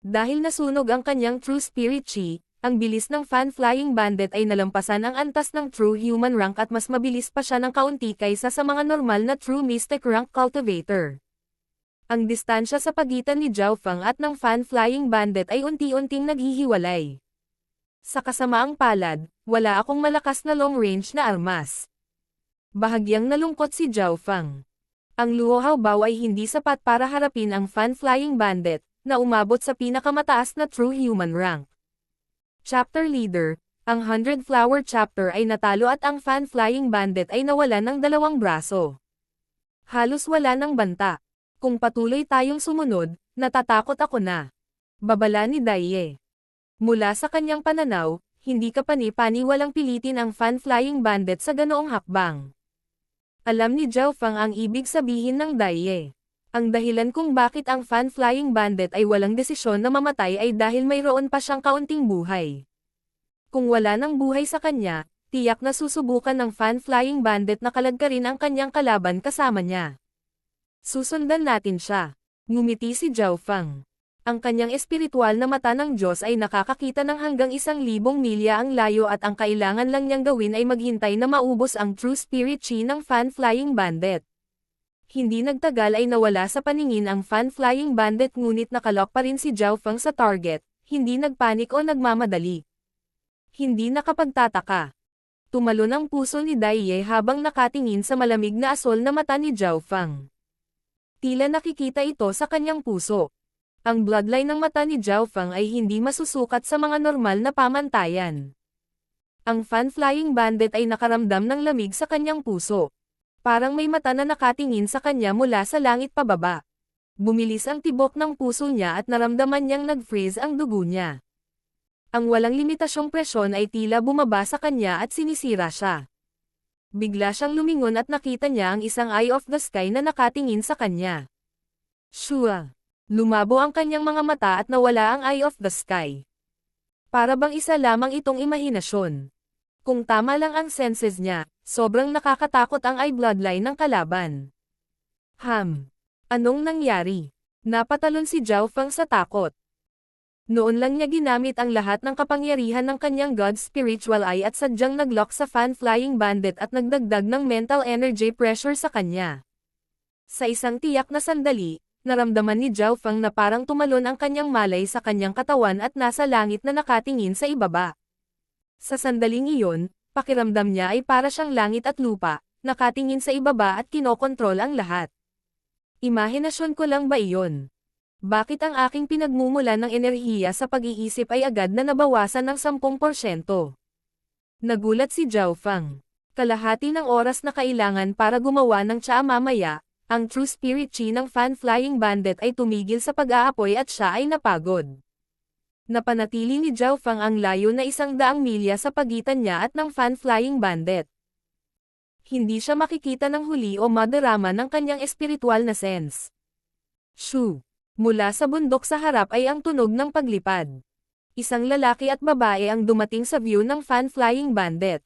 Dahil nasunog ang kanyang true spirit chi, ang bilis ng fan-flying bandit ay nalampasan ang antas ng true human rank at mas mabilis pa siya ng kaunti kaysa sa mga normal na true mystic rank cultivator. Ang distansya sa pagitan ni Zhao Fang at ng fan-flying bandit ay unti-unting naghihiwalay. Sa kasamaang palad, wala akong malakas na long-range na armas. Bahagyang nalungkot si Zhao Fang. Ang Luo Haobao ay hindi sapat para harapin ang fan-flying bandit, na umabot sa pinakamataas na true human rank. Chapter Leader, ang 100-flower chapter ay natalo at ang fan-flying bandit ay nawalan ng 2 braso. Halos wala ng banta. Kung patuloy tayong sumunod, natatakot ako na. Babala ni Daiye. Mula sa kanyang pananaw, hindi ka pani-paniwalang pilitin ang fan-flying bandit sa ganoong hakbang. Alam ni Zhao Feng ang ibig sabihin ng Daiye. Ang dahilan kung bakit ang fan-flying bandit ay walang desisyon na mamatay ay dahil mayroon pa siyang kaunting buhay. Kung wala ng buhay sa kanya, tiyak na susubukan ng fan-flying bandit na kalagkarin ang kanyang kalaban kasama niya. Susundan natin siya. Ngumiti si Zhao Feng. Ang kanyang espiritual na mata ng Diyos ay nakakakita ng hanggang 1,000 milya ang layo at ang kailangan lang niyang gawin ay maghintay na maubos ang True Spirit Chi ng fan-flying bandit. Hindi nagtagal ay nawala sa paningin ang fan-flying bandit ngunit nakalok pa rin si Zhao Feng sa target, hindi nagpanik o nagmamadali. Hindi nakapagtataka. Tumalon ang puso ni Daiye habang nakatingin sa malamig na asol na mata ni Zhao Feng. Tila nakikita ito sa kanyang puso. Ang bloodline ng mata ni Zhao Feng ay hindi masusukat sa mga normal na pamantayan. Ang fan-flying bandit ay nakaramdam ng lamig sa kanyang puso. Parang may mata na nakatingin sa kanya mula sa langit pababa. Bumilis ang tibok ng puso niya at naramdaman niyang nag-freeze ang dugo niya. Ang walang limitasyong presyon ay tila bumaba sa kanya at sinisira siya. Bigla siyang lumingon at nakita niya ang isang eye of the sky na nakatingin sa kanya. Shua! Lumabo ang kanyang mga mata at nawala ang eye of the sky. Para bang isa lamang itong imahinasyon. Kung tama lang ang senses niya, sobrang nakakatakot ang eye bloodline ng kalaban. Anong nangyari? Napatalon si Zhao Feng sa takot. Noon lang niya ginamit ang lahat ng kapangyarihan ng kanyang God's spiritual eye at sadyang naglock sa fan-flying bandit at nagdagdag ng mental energy pressure sa kanya. Sa isang tiyak na sandali, naramdaman ni Zhao Feng na parang tumalon ang kanyang malay sa kanyang katawan at nasa langit na nakatingin sa ibaba. Sa sandaling iyon, pakiramdam niya ay para siyang langit at lupa, nakatingin sa ibaba at kinokontrol ang lahat. Imahinasyon ko lang ba iyon? Bakit ang aking pinagmumula ng enerhiya sa pag-iisip ay agad na nabawasan ng 10%? Nagulat si Zhao Feng. Kalahati ng oras na kailangan para gumawa ng tsaa mamaya, ang True Spirit Chi ng fan-flying bandit ay tumigil sa pag-aapoy at siya ay napagod. Napanatili ni Zhao Feng ang layo na 100 milya sa pagitan niya at ng fan-flying bandit. Hindi siya makikita ng huli o madarama ng kanyang espiritual na sense. Shoo! Mula sa bundok sa harap ay ang tunog ng paglipad. Isang lalaki at babae ang dumating sa view ng fan-flying bandit.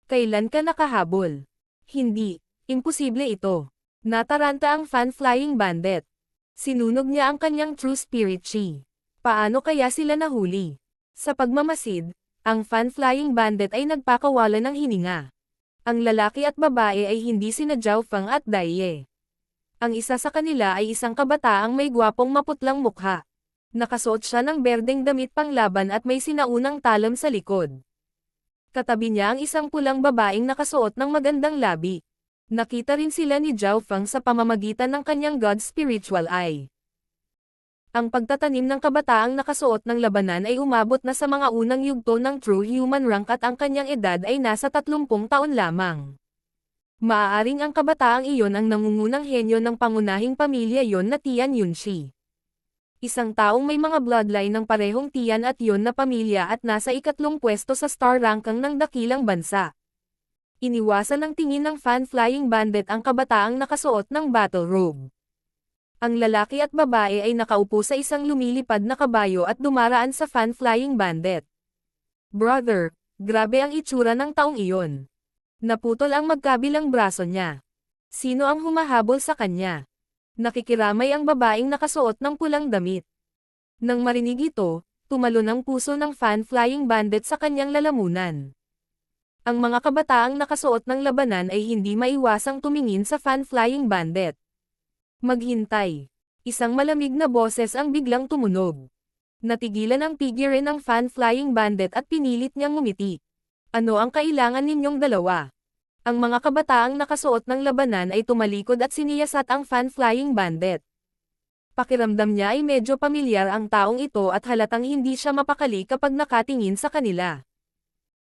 Kailan ka nakahabol? Hindi, imposible ito. Nataranta ang fan-flying bandit. Sinunog niya ang kanyang True Spirit Chi. Paano kaya sila nahuli? Sa pagmamasid, ang fan-flying bandit ay nagpakawala ng hininga. Ang lalaki at babae ay hindi sina Zhao Feng at Daiye. Ang isa sa kanila ay isang kabataang may gwapong maputlang mukha. Nakasuot siya ng berdeng damit panglaban at may sinaunang talam sa likod. Katabi niya ang isang pulang babaeng nakasuot ng magandang labi. Nakita rin sila ni Zhao Feng sa pamamagitan ng kanyang God's spiritual eye. Ang pagtatanim ng kabataang nakasuot ng labanan ay umabot na sa mga unang yugto ng true human rank at ang kanyang edad ay nasa 30 taon lamang. Maaaring ang kabataang iyon ang nangungunang henyo ng pangunahing pamilya yon na Tian Yunshi. Isang taong may mga bloodline ng parehong Tian at yon na pamilya at nasa ikatlong pwesto sa star ranking ng dakilang bansa. Iniwasan ng tingin ng fan-flying bandit ang kabataang nakasuot ng battle robe. Ang lalaki at babae ay nakaupo sa isang lumilipad na kabayo at dumaraan sa fan-flying bandit. Brother, grabe ang itsura ng taong iyon. Naputol ang magkabilang braso niya. Sino ang humahabol sa kanya? Nakikiramay ang babaeng nakasuot ng pulang damit. Nang marinig ito, tumalon ang puso ng fan-flying bandit sa kanyang lalamunan. Ang mga kabataang nakasuot ng labanan ay hindi maiwasang tumingin sa fan-flying bandit. Maghintay. Isang malamig na boses ang biglang tumunog. Natigilan ang figure ng fan-flying bandit at pinilit niyang ngumiti. Ano ang kailangan ninyong dalawa? Ang mga kabataang nakasuot ng labanan ay tumalikod at siniyasat ang fan-flying bandit. Pakiramdam niya ay medyo pamilyar ang taong ito at halatang hindi siya mapakali kapag nakatingin sa kanila.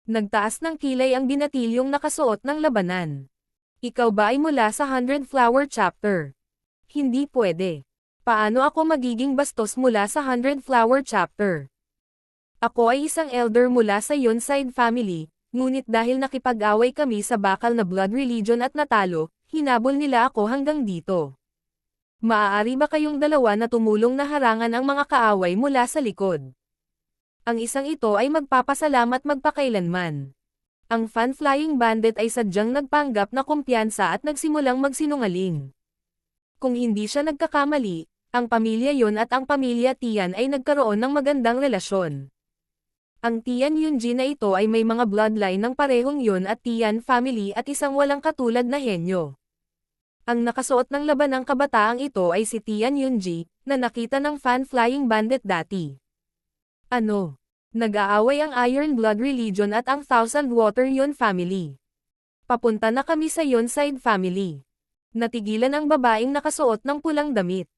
Nagtaas ng kilay ang binatilyong nakasuot ng labanan. Ikaw ba ay mula sa 100 Flower Chapter? Hindi pwede. Paano ako magiging bastos mula sa 100 Flower Chapter? Ako ay isang elder mula sa Yonside family, ngunit dahil nakipag-away kami sa bakal na blood religion at natalo, hinabol nila ako hanggang dito. Maaari ba kayong dalawa na tumulong na harangan ang mga kaaway mula sa likod? Ang isang ito ay magpapasalamat magpakailanman. Ang fan-flying bandit ay sadyang nagpanggap na kumpiyansa at nagsimulang magsinungaling. Kung hindi siya nagkakamali, ang pamilya Yun at ang pamilya Tian ay nagkaroon ng magandang relasyon. Ang Tian Yunji na ito ay may mga bloodline ng parehong Yun at Tian family at isang walang katulad na henyo. Ang nakasuot ng laban ng kabataang ito ay si Tian Yunji, na nakita ng fan-flying bandit dati. Ano? Nag-aaway ang Iron Blood Religion at ang Thousand Water Yun family. Papunta na kami sa Yonside family. Natigilan ang babaeng nakasuot ng pulang damit.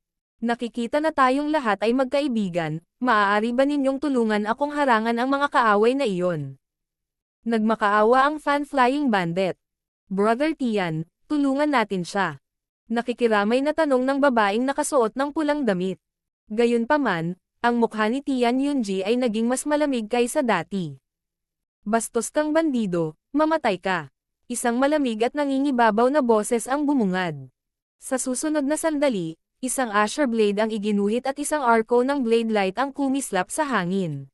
Nakikita na tayong lahat ay magkaibigan, maaari ba ninyong tulungan akong harangan ang mga kaaway na iyon? Nagmakaawa ang fan-flying bandit. Brother Tian, tulungan natin siya. Nakikiramay na tanong ng babaeng nakasuot ng pulang damit. Gayunpaman, ang mukha ni Tian Yunji ay naging mas malamig kaysa dati. Bastos kang bandido, mamatay ka. Isang malamig at nangingibabaw na boses ang bumungad. Sa susunod na sandali, isang Asher blade ang iginuhit at isang arco ng blade light ang kumislap sa hangin.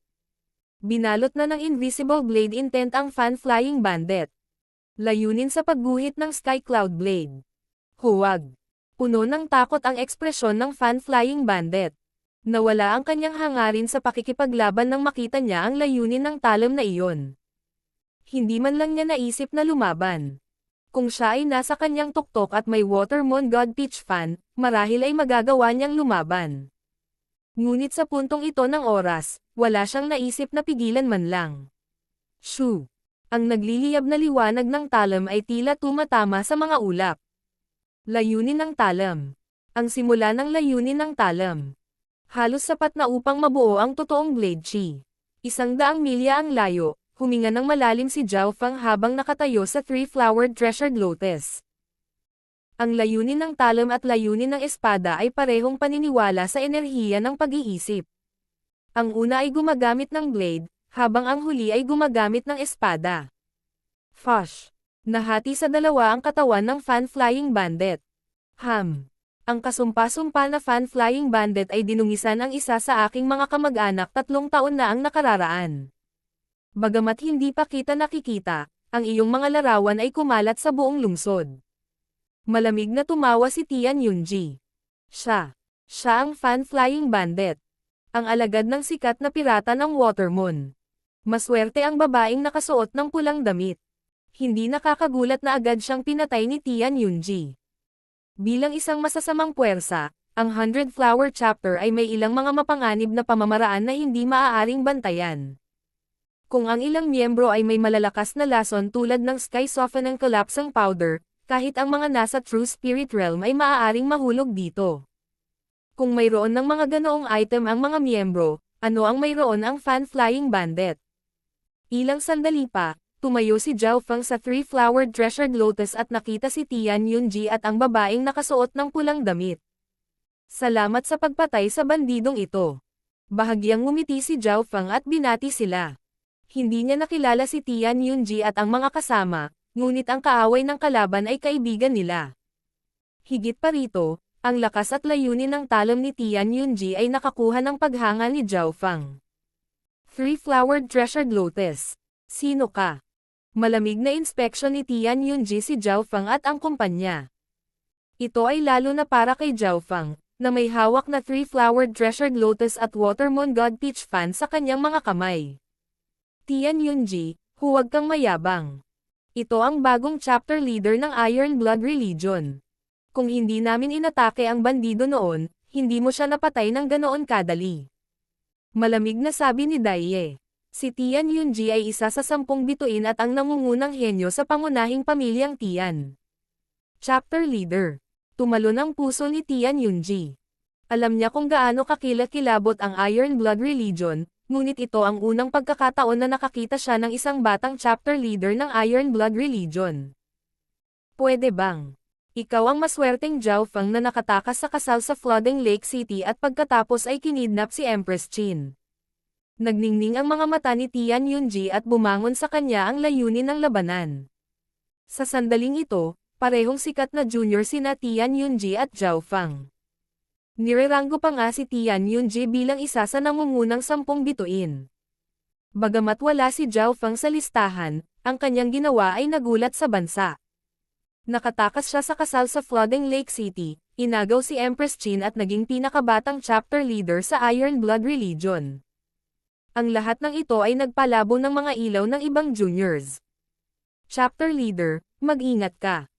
Binalot na ng invisible blade intent ang fan-flying bandit. Layunin sa pagguhit ng Sky Cloud Blade. Huwag. Puno ng takot ang ekspresyon ng fan-flying bandit. Nawala ang kanyang hangarin sa pakikipaglaban nang makita niya ang layunin ng talam na iyon. Hindi man lang niya naisip na lumaban. Kung siya ay nasa kanyang tuktok at may Watermoon God Peach fan, marahil ay magagawa niyang lumaban. Ngunit sa puntong ito ng oras, wala siyang naisip na pigilan man lang. Shoo! Ang nagliliyab na liwanag ng talam ay tila tumatama sa mga ulap. Layunin ng talam. Ang simula ng layunin ng talam. Halos sapat na upang mabuo ang totoong Blade Chi. 100 milya ang layo. Huminga ng malalim si Zhao Fang habang nakatayo sa three-flowered treasured lotus. Ang layunin ng talam at layunin ng espada ay parehong paniniwala sa enerhiya ng pag-iisip. Ang una ay gumagamit ng blade, habang ang huli ay gumagamit ng espada. Fush! Nahati sa dalawa ang katawan ng fan-flying bandit. Ang kasumpa-sumpa na fan-flying bandit ay dinungisan ang isa sa aking mga kamag-anak 3 taon na ang nakararaan. Bagamat hindi pa kita nakikita, ang iyong mga larawan ay kumalat sa buong lungsod. Malamig na tumawa si Tian Yunji. Siya ang fan-flying bandit. Ang alagad ng sikat na pirata ng Watermoon. Maswerte ang babaeng nakasuot ng pulang damit. Hindi nakakagulat na agad siyang pinatay ni Tian Yunji. Bilang isang masasamang puwersa, ang 100 Flower Chapter ay may ilang mga mapanganib na pamamaraan na hindi maaaring bantayan. Kung ang ilang miyembro ay may malalakas na lason tulad ng Sky Softening Collapsing Powder, kahit ang mga nasa True Spirit Realm ay maaaring mahulog dito. Kung mayroon ng mga ganoong item ang mga miyembro, ano ang mayroon ang fan-flying bandit? Ilang sandali pa, tumayo si Zhao Feng sa three-flowered treasured lotus at nakita si Tian Yunji at ang babaeng nakasuot ng pulang damit. Salamat sa pagpatay sa bandidong ito. Bahagyang ngumiti si Zhao Feng at binati sila. Hindi niya nakilala si Tian Yunji at ang mga kasama, ngunit ang kaaway ng kalaban ay kaibigan nila. Higit pa rito, ang lakas at layunin ng talam ni Tian Yunji ay nakakuha ng paghanga ni Zhao Feng. Three-flowered treasured lotus. Sino ka? Malamig na inspeksyon ni Tian Yunji si Zhao Feng at ang kumpanya. Ito ay lalo na para kay Zhao Feng, na may hawak na three-flowered treasured lotus at Watermoon God Peach fan sa kanyang mga kamay. Tian Yunji, huwag kang mayabang. Ito ang bagong chapter leader ng Iron Blood Religion. Kung hindi namin inatake ang bandido noon, hindi mo siya napatay ng ganoon kadali. Malamig na sabi ni Daiye. Si Tian Yunji ay isa sa 10 bituin at ang nangungunang henyo sa pangunahing pamilyang Tian. Chapter leader. Tumalon ang puso ni Tian Yunji. Alam niya kung gaano kakilakilabot ang Iron Blood Religion, ngunit ito ang unang pagkakataon na nakakita siya ng isang batang chapter leader ng Iron Blood Religion. Pwede bang? Ikaw ang maswerteng Zhao Feng na nakatakas sa kasal sa Flooding Lake City at pagkatapos ay kinidnap si Empress Qin. Nagningning ang mga mata ni Tian Yunji at bumangon sa kanya ang layunin ng labanan. Sa sandaling ito, parehong sikat na junior sina Tian Yunji at Zhao Fang. Nireranggo pa nga si Tian Yunji bilang isa sa nangungunang 10 bituin. Bagamat wala si Zhao Fang sa listahan, ang kanyang ginawa ay nagulat sa bansa. Nakatakas siya sa kasal sa Flooding Lake City, inagaw si Empress Qin at naging pinakabatang chapter leader sa Iron Blood Religion. Ang lahat ng ito ay nagpalabo ng mga ilaw ng ibang juniors. Chapter leader, mag-ingat ka.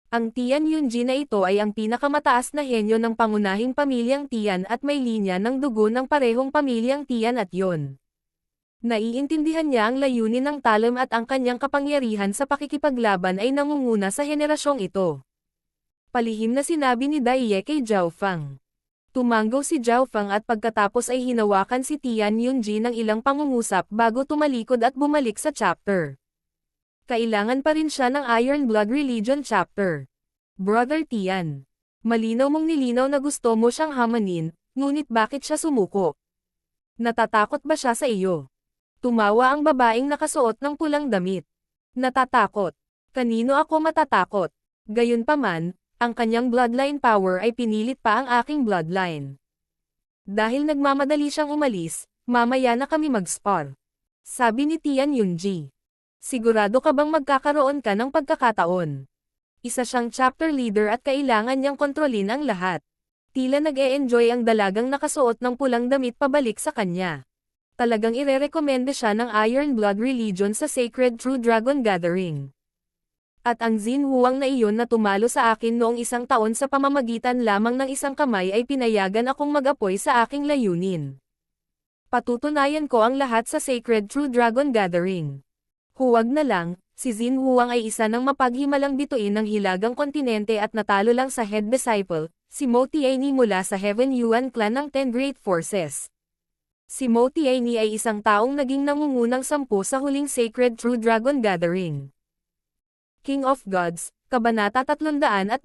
Ang Tian Yunji na ito ay ang pinakamataas na henyo ng pangunahing pamilyang Tian at may linya ng dugo ng parehong pamilyang Tian at Yon. Naiintindihan niya ang layunin ng Talam at ang kanyang kapangyarihan sa pakikipaglaban ay nangunguna sa henerasyong ito. Palihim na sinabi ni Daiye kay Zhao Fang. Tumanggo si Zhao Fang at pagkatapos ay hinawakan si Tian Yunji ng ilang pangungusap bago tumalikod at bumalik sa chapter. Kailangan pa rin siya ng Iron Blood Religion chapter. Brother Tian. Malinaw mong nilinaw na gusto mo siyang hamanin, ngunit bakit siya sumuko? Natatakot ba siya sa iyo? Tumawa ang babaeng nakasuot ng pulang damit. Natatakot. Kanino ako matatakot? Gayunpaman, ang kanyang bloodline power ay pinilit pa ang aking bloodline. Dahil nagmamadali siyang umalis, mamaya na kami mag-spar. Sabi ni Tian Yunji. Sigurado ka bang magkakaroon ka ng pagkakataon? Isa siyang chapter leader at kailangan niyang kontrolin ang lahat. Tila nag-e-enjoy ang dalagang nakasuot ng pulang damit pabalik sa kanya. Talagang irerekomende siya ng Iron Blood Religion sa Sacred True Dragon Gathering. At ang Xin Huang na iyon na tumalo sa akin noong 1 taon sa pamamagitan lamang ng isang kamay ay pinayagan akong mag-apoy sa aking layunin. Patutunayan ko ang lahat sa Sacred True Dragon Gathering. Huwag na lang, si Xin Huang ay isa ng mapaghimalang bituin ng Hilagang Kontinente at natalo lang sa head disciple, si Mo Tianyi mula sa Heaven Yuan clan ng 10 Great Forces. Si Mo Tianyi ay isang taong naging nangungunang 10 sa huling Sacred True Dragon Gathering. King of Gods, Kabanata 320.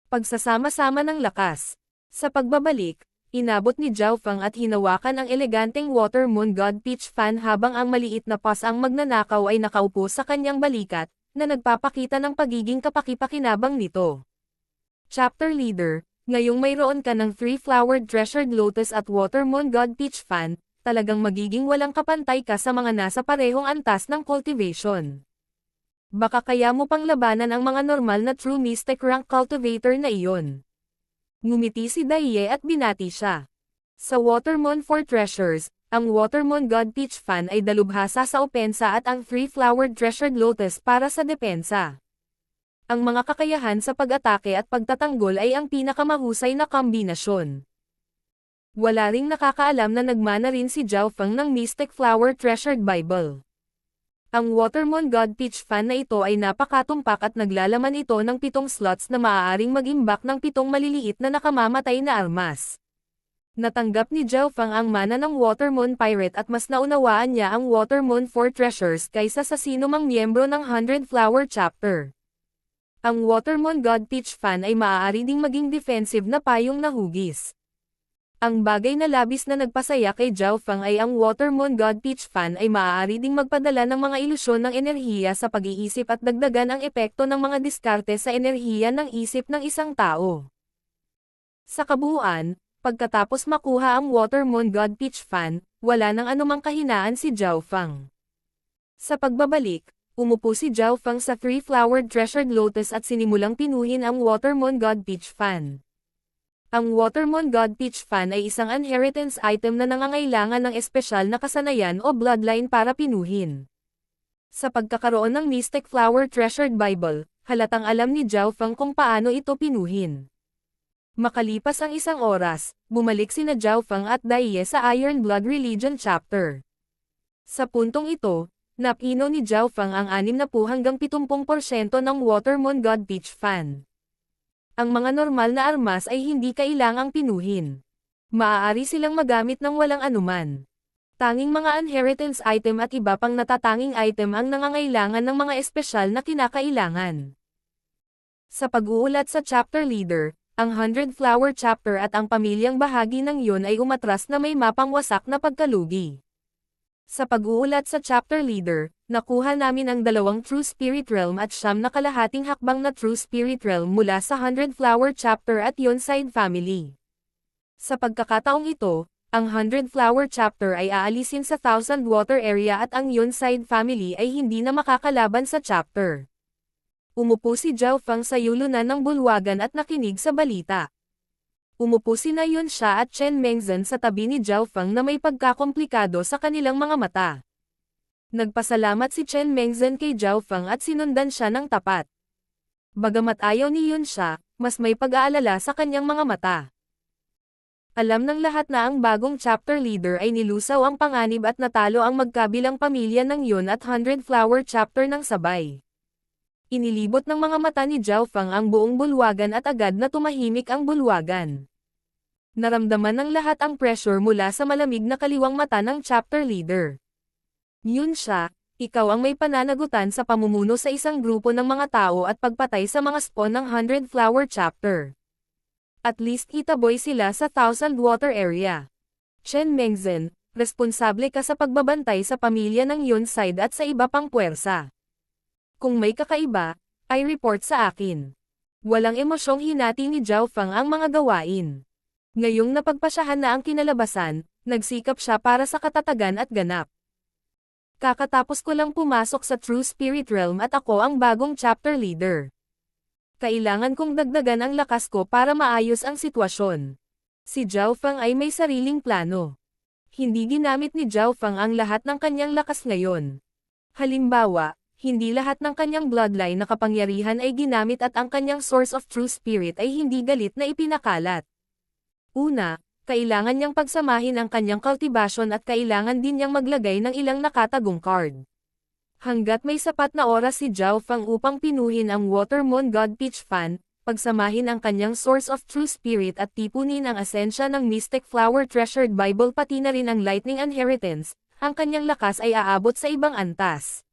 Pagsasama-sama ng lakas. Sa pagbabalik, inabot ni Zhao Fang at hinawakan ang eleganteng Water Moon God Peach fan habang ang maliit na pas ang magnanakaw ay nakaupo sa kanyang balikat, na nagpapakita ng pagiging kapakipakinabang nito. Chapter Leader, ngayong mayroon ka ng 3-flowered Treasured Lotus at Water Moon God Peach fan, talagang magiging walang kapantay ka sa mga nasa parehong antas ng cultivation. Baka kaya mo pang labanan ang mga normal na True Mystic Rank Cultivator na iyon. Ngumiti si Daiye at binati siya. Sa Watermoon for Treasures, ang Watermoon God Peach fan ay dalubhasa sa opensa at ang 3-flowered Treasured Lotus para sa depensa. Ang mga kakayahan sa pag-atake at pagtatanggol ay ang pinakamahusay na kombinasyon. Wala ring nakakaalam na nagmana rin si Zhao Fang ng Mystic Flower Treasured Bible. Ang Watermoon God Peach fan na ito ay napakatumpak at naglalaman ito ng 7 slots na maaaring mag-imbak ng 7 maliliit na nakamamatay na armas. Natanggap ni Zhao Fang ang mana ng Watermoon Pirate at mas naunawaan niya ang Watermoon 4 Treasures kaysa sa sinumang miyembro ng 100 Flower Chapter. Ang Watermoon God Peach fan ay maaari ding maging defensive na payong na hugis. Ang bagay na labis na nagpasaya kay Zhao Fang ay ang Watermoon God Peach fan ay maaari ding magpadala ng mga ilusyon ng enerhiya sa pag-iisip at dagdagan ang epekto ng mga diskarte sa enerhiya ng isip ng isang tao. Sa kabuuan, pagkatapos makuha ang Watermoon God Peach fan, wala nang anumang kahinaan si Zhao Fang. Sa pagbabalik, umupo si Zhao Fang sa 3-flowered Treasured Lotus at sinimulang pinuhin ang Watermoon God Peach fan. Ang Watermoon God Peach fan ay isang inheritance item na nangangailangan ng espesyal na kasanayan o bloodline para pinuhin. Sa pagkakaroon ng Mystic Flower Treasured Bible, halatang alam ni Zhao Fang kung paano ito pinuhin. Makalipas ang 1 oras, bumalik sina Zhao Fang at Daiye sa Iron Blood Religion chapter. Sa puntong ito, napino ni Zhao Fang ang 60 hanggang 70% ng Watermoon God Peach fan. Ang mga normal na armas ay hindi kailangang pinuhin. Maaari silang magamit ng walang anuman. Tanging mga inheritance item at iba pang natatanging item ang nangangailangan ng mga espesyal na kinakailangan. Sa pag-uulat sa chapter leader, Ang 100 Flower Chapter at ang pamilyang bahagi ng yun ay umatras na may mapang wasak na pagkalugi. Sa pag-uulat sa chapter leader, nakuha namin ang 2 True Spirit Realm at 9 na kalahating hakbang na True Spirit Realm mula sa 100 Flower Chapter at Yonside family. Sa pagkakataong ito, ang 100 Flower Chapter ay aalisin sa 1000 Water Area at ang Yonside family ay hindi na makakalaban sa chapter. Umupo si Zhao Feng sa yulunan ng bulwagan at nakinig sa balita. Umupo sina Yunsha at Chen Mengzhen sa tabi ni Zhao Feng na may pagkakomplikado sa kanilang mga mata. Nagpasalamat si Chen Mengzhen kay Zhao Feng at sinundan siya ng tapat. Bagamat ayaw ni Yunsha, mas may pag-aalala sa kanyang mga mata. Alam ng lahat na ang bagong chapter leader ay nilusaw ang panganib at natalo ang magkabilang pamilya ng Yun at 100 Flower Chapter ng sabay. Inilibot ng mga mata ni Zhao Feng ang buong bulwagan at agad na tumahimik ang bulwagan. Naramdaman ng lahat ang pressure mula sa malamig na kaliwang mata ng chapter leader. Yunsha, ikaw ang may pananagutan sa pamumuno sa isang grupo ng mga tao at pagpatay sa mga spawn ng 100 Flower Chapter. At least itaboy sila sa 1000 Water Area. Chen Mengzhen, responsable ka sa pagbabantay sa pamilya ng Yonside at sa iba pang puwersa. Kung may kakaiba, ay report sa akin. Walang emosyong hinati ni Zhao Feng ang mga gawain. Ngayong napagpasyahan na ang kinalabasan, nagsikap siya para sa katatagan at ganap. Kakatapos ko lang pumasok sa True Spirit Realm at ako ang bagong chapter leader. Kailangan kong dagdagan ang lakas ko para maayos ang sitwasyon. Si Zhao Feng ay may sariling plano. Hindi ginamit ni Zhao Feng ang lahat ng kanyang lakas ngayon. Halimbawa, hindi lahat ng kanyang bloodline na kapangyarihan ay ginamit at ang kanyang source of true spirit ay hindi galit na ipinakalat. Una, kailangan niyang pagsamahin ang kanyang cultivation at kailangan din niyang maglagay ng ilang nakatagong card. Hanggat may sapat na oras si Zhao Feng upang pinuhin ang Water Moon God Peach Fan, pagsamahin ang kanyang source of true spirit at tipunin ang asensya ng Mystic Flower Treasured Bible pati na rin ang Lightning Inheritance, ang kanyang lakas ay aabot sa ibang antas.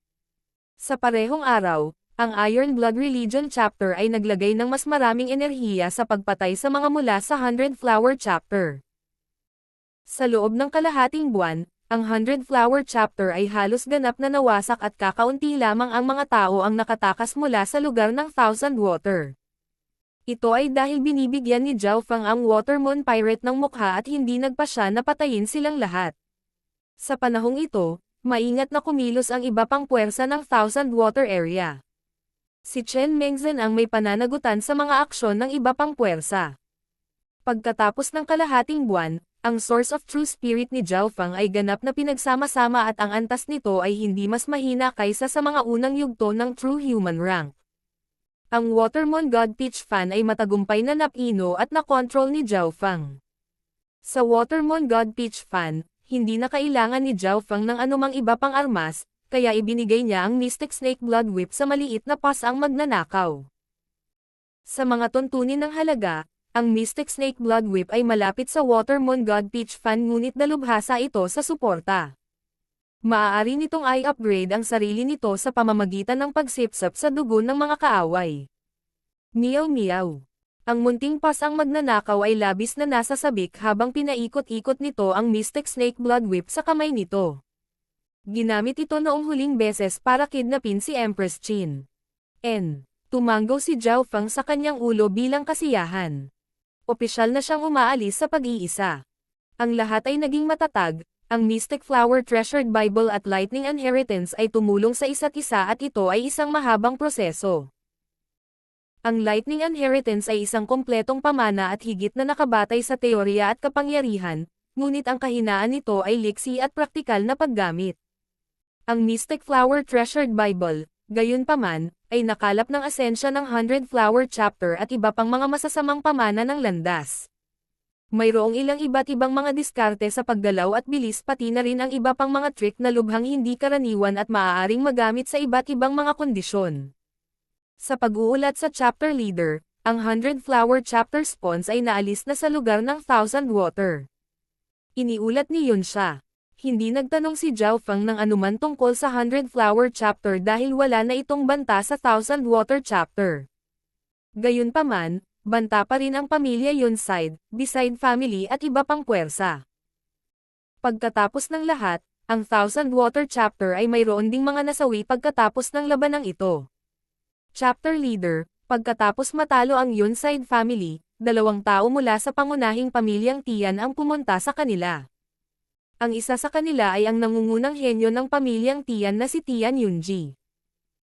Sa parehong araw, ang Iron Blood Religion Chapter ay naglagay ng mas maraming enerhiya sa pagpatay sa mga mula sa 100 Flower Chapter. Sa loob ng kalahating buwan, ang 100 Flower Chapter ay halos ganap na nawasak at kakaunti lamang ang mga tao ang nakatakas mula sa lugar ng 1000 Water. Ito ay dahil binibigyan ni Zhao Feng ang Water Moon Pirate ng mukha at hindi nagpa siya na patayin silang lahat. Sa panahong ito, maingat na kumilos ang iba pang puwersa ng 1000 Water Area. Si Chen Mengzhen ang may pananagutan sa mga aksyon ng iba pang puwersa. Pagkatapos ng kalahating buwan, ang source of true spirit ni Zhao Feng ay ganap na pinagsama-sama at ang antas nito ay hindi mas mahina kaysa sa mga unang yugto ng true human rank. Ang Watermoon God Peach Fan ay matagumpay na napino at nakontrol ni Zhao Feng. Sa Watermoon God Peach Fan, hindi na kailangan ni Zhao Feng ng anumang iba pang armas, kaya ibinigay niya ang Mystic Snake Blood Whip sa maliit na pas ang magnanakaw. Sa mga tuntunin ng halaga, ang Mystic Snake Blood Whip ay malapit sa Watermoon God Peach Fan ngunit dalubhasa ito sa suporta. Maaari nitong i-upgrade ang sarili nito sa pamamagitan ng pagsipsap sa dugo ng mga kaaway. Meow meow. Ang munting pas ang magnanakaw ay labis na nasa sabik habang pinaikot-ikot nito ang Mystic Snake Blood Whip sa kamay nito. Ginamit ito noong huling beses para kidnapin si Empress Qin. Tumanggo si Zhao Feng sa kanyang ulo bilang kasiyahan. Opisyal na siyang umaalis sa pag-iisa. Ang lahat ay naging matatag, ang Mystic Flower Treasured Bible at Lightning Inheritance ay tumulong sa isa't isa at ito ay isang mahabang proseso. Ang Lightning Inheritance ay isang kompletong pamana at higit na nakabatay sa teorya at kapangyarihan, ngunit ang kahinaan nito ay liksi at praktikal na paggamit. Ang Mystic Flower Treasured Bible, gayunpaman, ay nakalap ng asensya ng 100 Flower Chapter at iba pang mga masasamang pamana ng landas. Mayroong ilang iba't ibang mga diskarte sa paggalaw at bilis pati na rin ang iba pang mga trick na lubhang hindi karaniwan at maaaring magamit sa iba't ibang mga kondisyon. Sa pag-uulat sa chapter leader, ang 100 Flower Chapter spawns ay naalis na sa lugar ng 1000 Water. Iniulat ni Yunsha. Hindi nagtanong si Zhao Feng ng anuman tungkol sa 100 Flower Chapter dahil wala na itong banta sa 1000 Water Chapter. Gayunpaman, Banta pa rin ang pamilya Yonside, Beside family at iba pang puwersa. Pagkatapos ng lahat, ang Thousand Water Chapter ay mayroon ding mga nasawi pagkatapos ng labanang ito. Chapter Leader, pagkatapos matalo ang Yonside family, 2 tao mula sa pangunahing pamilyang Tian ang pumunta sa kanila. Ang isa sa kanila ay ang nangungunang henyo ng pamilyang Tian na si Tian Yunji.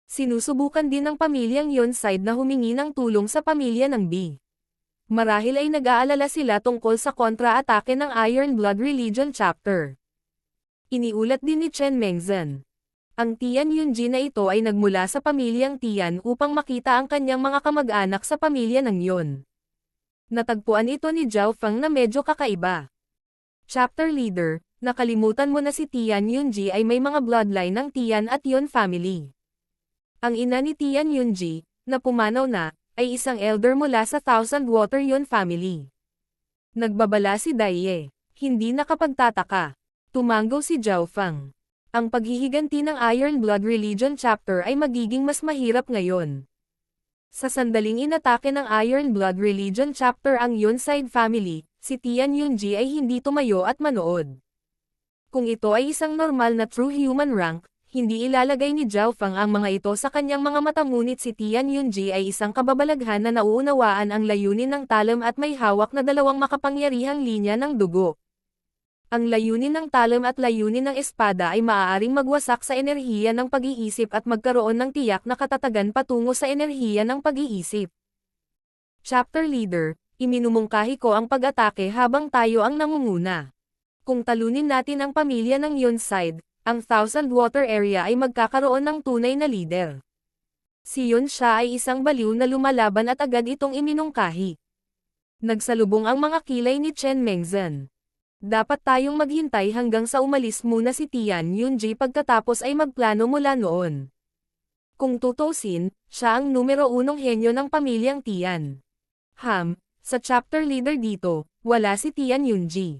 Sinusubukan din ng pamilyang Yonside na humingi ng tulong sa pamilya ng B. Marahil ay nag-aalala sila tungkol sa kontra-atake ng Iron Blood Religion Chapter. Iniulat din ni Chen Mengzhen. Ang Tian Yunji na ito ay nagmula sa pamilyang Tian upang makita ang kanyang mga kamag-anak sa pamilya ng Yun. Natagpuan ito ni Zhao Feng na medyo kakaiba. Chapter Leader, nakalimutan mo na si Tian Yunji ay may mga bloodline ng Tian at Yun family. Ang ina ni Tian Yunji, na pumanaw na, ay isang elder mula sa Thousand Water Yun family. Nagbabala si Daiye. Hindi nakapagtataka. Tumanggaw si Zhao Feng. Ang paghihiganti ng Iron Blood Religion Chapter ay magiging mas mahirap ngayon. Sa sandaling inatake ng Iron Blood Religion Chapter ang Yonside family, si Tian Yunji ay hindi tumayo at manood. Kung ito ay isang normal na true human rank, hindi ilalagay ni Zhao Feng ang mga ito sa kanyang mga mata, ngunit si Tian Yunji ay isang kababalaghan na nauunawaan ang layunin ng talam at may hawak na 2 makapangyarihang linya ng dugo. Ang layunin ng talam at layunin ng espada ay maaaring magwasak sa enerhiya ng pag-iisip at magkaroon ng tiyak na katatagan patungo sa enerhiya ng pag-iisip. Chapter Leader, iminumungkahi ko ang pag-atake habang tayo ang nangunguna. Kung talunin natin ang pamilya ng Yonside, ang Thousand Water Area ay magkakaroon ng tunay na leader. Si Yun siya ay isang baliw na lumalaban at agad itong iminungkahi. Nagsalubong ang mga kilay ni Chen Mengzhen. Dapat tayong maghintay hanggang sa umalis muna si Tian Yunji pagkatapos ay magplano mula noon. Kung tutusin, siya ang numero 1 henyo ng pamilyang Tian. Sa chapter leader dito, wala si Tian Yunji.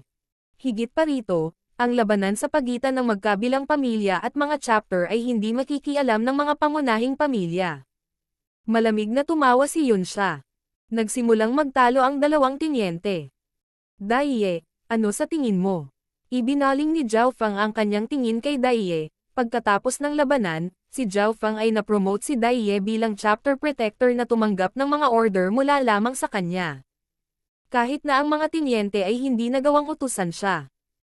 Higit pa rito, ang labanan sa pagitan ng magkabilang pamilya at mga chapter ay hindi makikialam ng mga pangunahing pamilya. Malamig na tumawa si Yun siya. Nagsimulang magtalo ang 2 tinyente. Daiye, ano sa tingin mo? Ibinaling ni Zhao Feng ang kanyang tingin kay Daiye. Pagkatapos ng labanan, si Zhao Feng ay na-promote si Daiye bilang chapter protector na tumanggap ng mga order mula lamang sa kanya. Kahit na ang mga tinyente ay hindi nagawang utusan siya.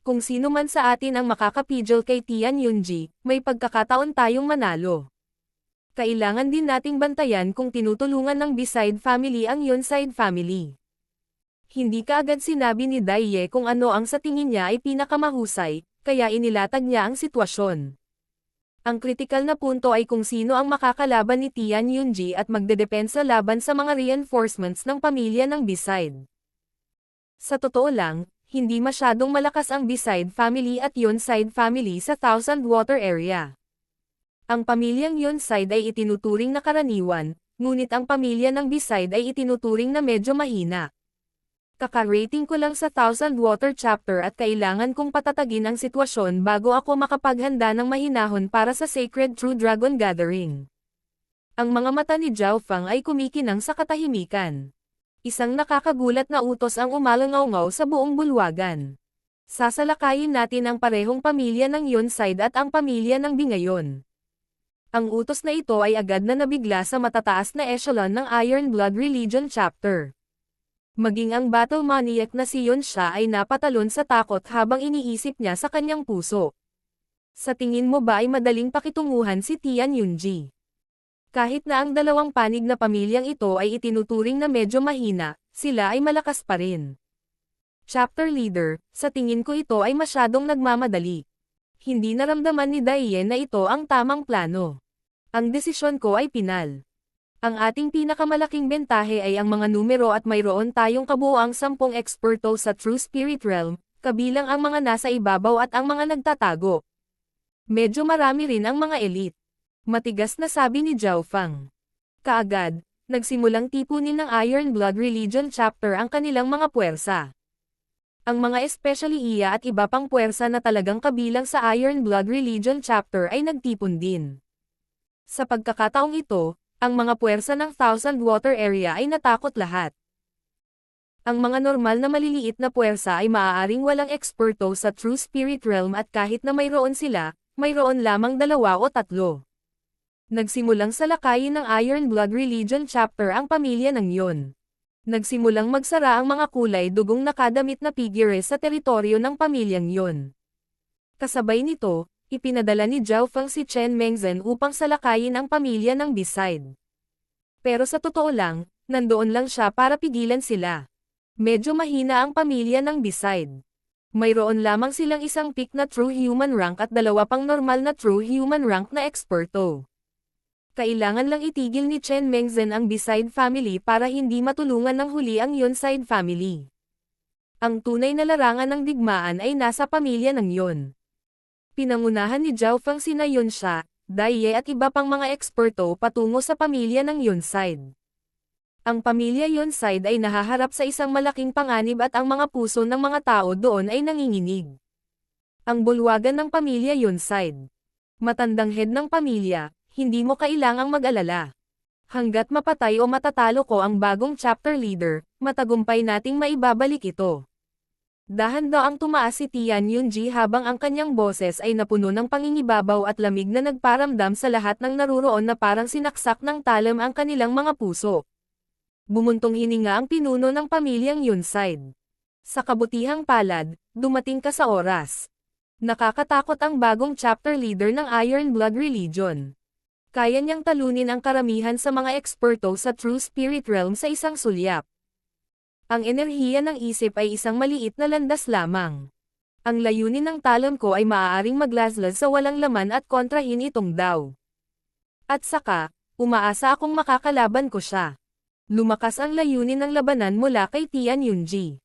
Kung sino man sa atin ang makakapigil kay Tian Yunji, may pagkakataon tayong manalo. Kailangan din nating bantayan kung tinutulungan ng Beside family ang Yonside family. Hindi kaagad sinabi ni Daiye kung ano ang sa tingin niya ay pinakamahusay, kaya inilatag niya ang sitwasyon. Ang kritikal na punto ay kung sino ang makakalaban ni Tian Yunji at magdedepensa laban sa mga reinforcements ng pamilya ng Beside. Sa totoo lang, hindi masyadong malakas ang Beside family at Yonside family sa Thousand Water Area. Ang pamilyang Yonside ay itinuturing na karaniwan, ngunit ang pamilya ng Beside ay itinuturing na medyo mahina. Kaka-rating ko lang sa Thousand Water Chapter at kailangan kong patatagin ang sitwasyon bago ako makapaghanda ng mahinahon para sa Sacred True Dragon Gathering. Ang mga mata ni Zhao Feng ay kumikinang sa katahimikan. Isang nakakagulat na utos ang umalangaw-ngaw sa buong bulwagan. Sasalakayin natin ang parehong pamilya ng Yonside at ang pamilya ng B ngayon. Ang utos na ito ay agad na nabigla sa matataas na echelon ng Iron Blood Religion Chapter. Maging ang battle maniac na si Yun siya ay napatalon sa takot habang iniisip niya sa kanyang puso. Sa tingin mo ba ay madaling pakitunguhan si Tian Yunji? Kahit na ang 2 panig na pamilyang ito ay itinuturing na medyo mahina, sila ay malakas pa rin. Chapter Leader, sa tingin ko ito ay masyadong nagmamadali. Hindi naramdaman ni Daiye na ito ang tamang plano. Ang desisyon ko ay pinal. Ang ating pinakamalaking bentahe ay ang mga numero at mayroon tayong kabuuang 10 eksperto sa True Spirit Realm, kabilang ang mga nasa ibabaw at ang mga nagtatago. Medyo marami rin ang mga elite. Matigas na sabi ni Zhao Feng. Kaagad, nagsimulang tipunin ng Iron Blood Religion Chapter ang kanilang mga puwersa. Ang mga especially iya at iba pang puwersa na talagang kabilang sa Iron Blood Religion Chapter ay nagtipon din. Sa pagkakataong ito, ang mga puwersa ng Thousand Water Area ay natakot lahat. Ang mga normal na maliliit na puwersa ay maaaring walang eksperto sa True Spirit Realm at kahit na mayroon sila, mayroon lamang 2 o 3. Nagsimulang salakayin ng Iron Blood Religion chapter ang pamilya ng Yon. Nagsimulang magsara ang mga kulay dugong nakadamit na figures sa teritoryo ng pamilyang Yon. Kasabay nito, ipinadala ni Zhao Feng si Chen Mengzhen upang salakayin ang pamilya ng Beside. Pero sa totoo lang, nandoon lang siya para pigilan sila. Medyo mahina ang pamilya ng Beside. Mayroon lamang silang isang peak na True Human rank at 2 pang normal na True Human rank na eksperto. Kailangan lang itigil ni Chen Mengzhen ang Beside family para hindi matulungan ng huli ang Yonside family. Ang tunay na larangan ng digmaan ay nasa pamilya ng Yon. Pinangunahan ni Zhao Feng sina Yonsha, Dai Ye at iba pang mga eksperto patungo sa pamilya ng Yonside. Ang pamilya Yonside ay nahaharap sa isang malaking panganib at ang mga puso ng mga tao doon ay nanginginig. Ang bulwagan ng pamilya Yonside. Matandang head ng pamilya, hindi mo kailangang mag-alala. Hanggat mapatay o matatalo ko ang bagong chapter leader, matagumpay nating maibabalik ito. Dahan-daang tumaas si Tian Yunji habang ang kanyang boses ay napuno ng pangingibabaw at lamig na nagparamdam sa lahat ng naruroon na parang sinaksak ng talam ang kanilang mga puso. Bumuntong hininga ang pinuno ng pamilyang Yonside. Sa kabutihang palad, dumating ka sa oras. Nakakatakot ang bagong chapter leader ng Iron Blood Religion. Kaya niyang talunin ang karamihan sa mga eksperto sa True Spirit Realm sa isang sulyap. Ang enerhiya ng isip ay isang maliit na landas lamang. Ang layunin ng talam ko ay maaaring maglaslas sa walang laman at kontrahin itong daw. At saka, umaasa akong makakalaban ko siya. Lumakas ang layunin ng labanan mula kay Tian Yunji.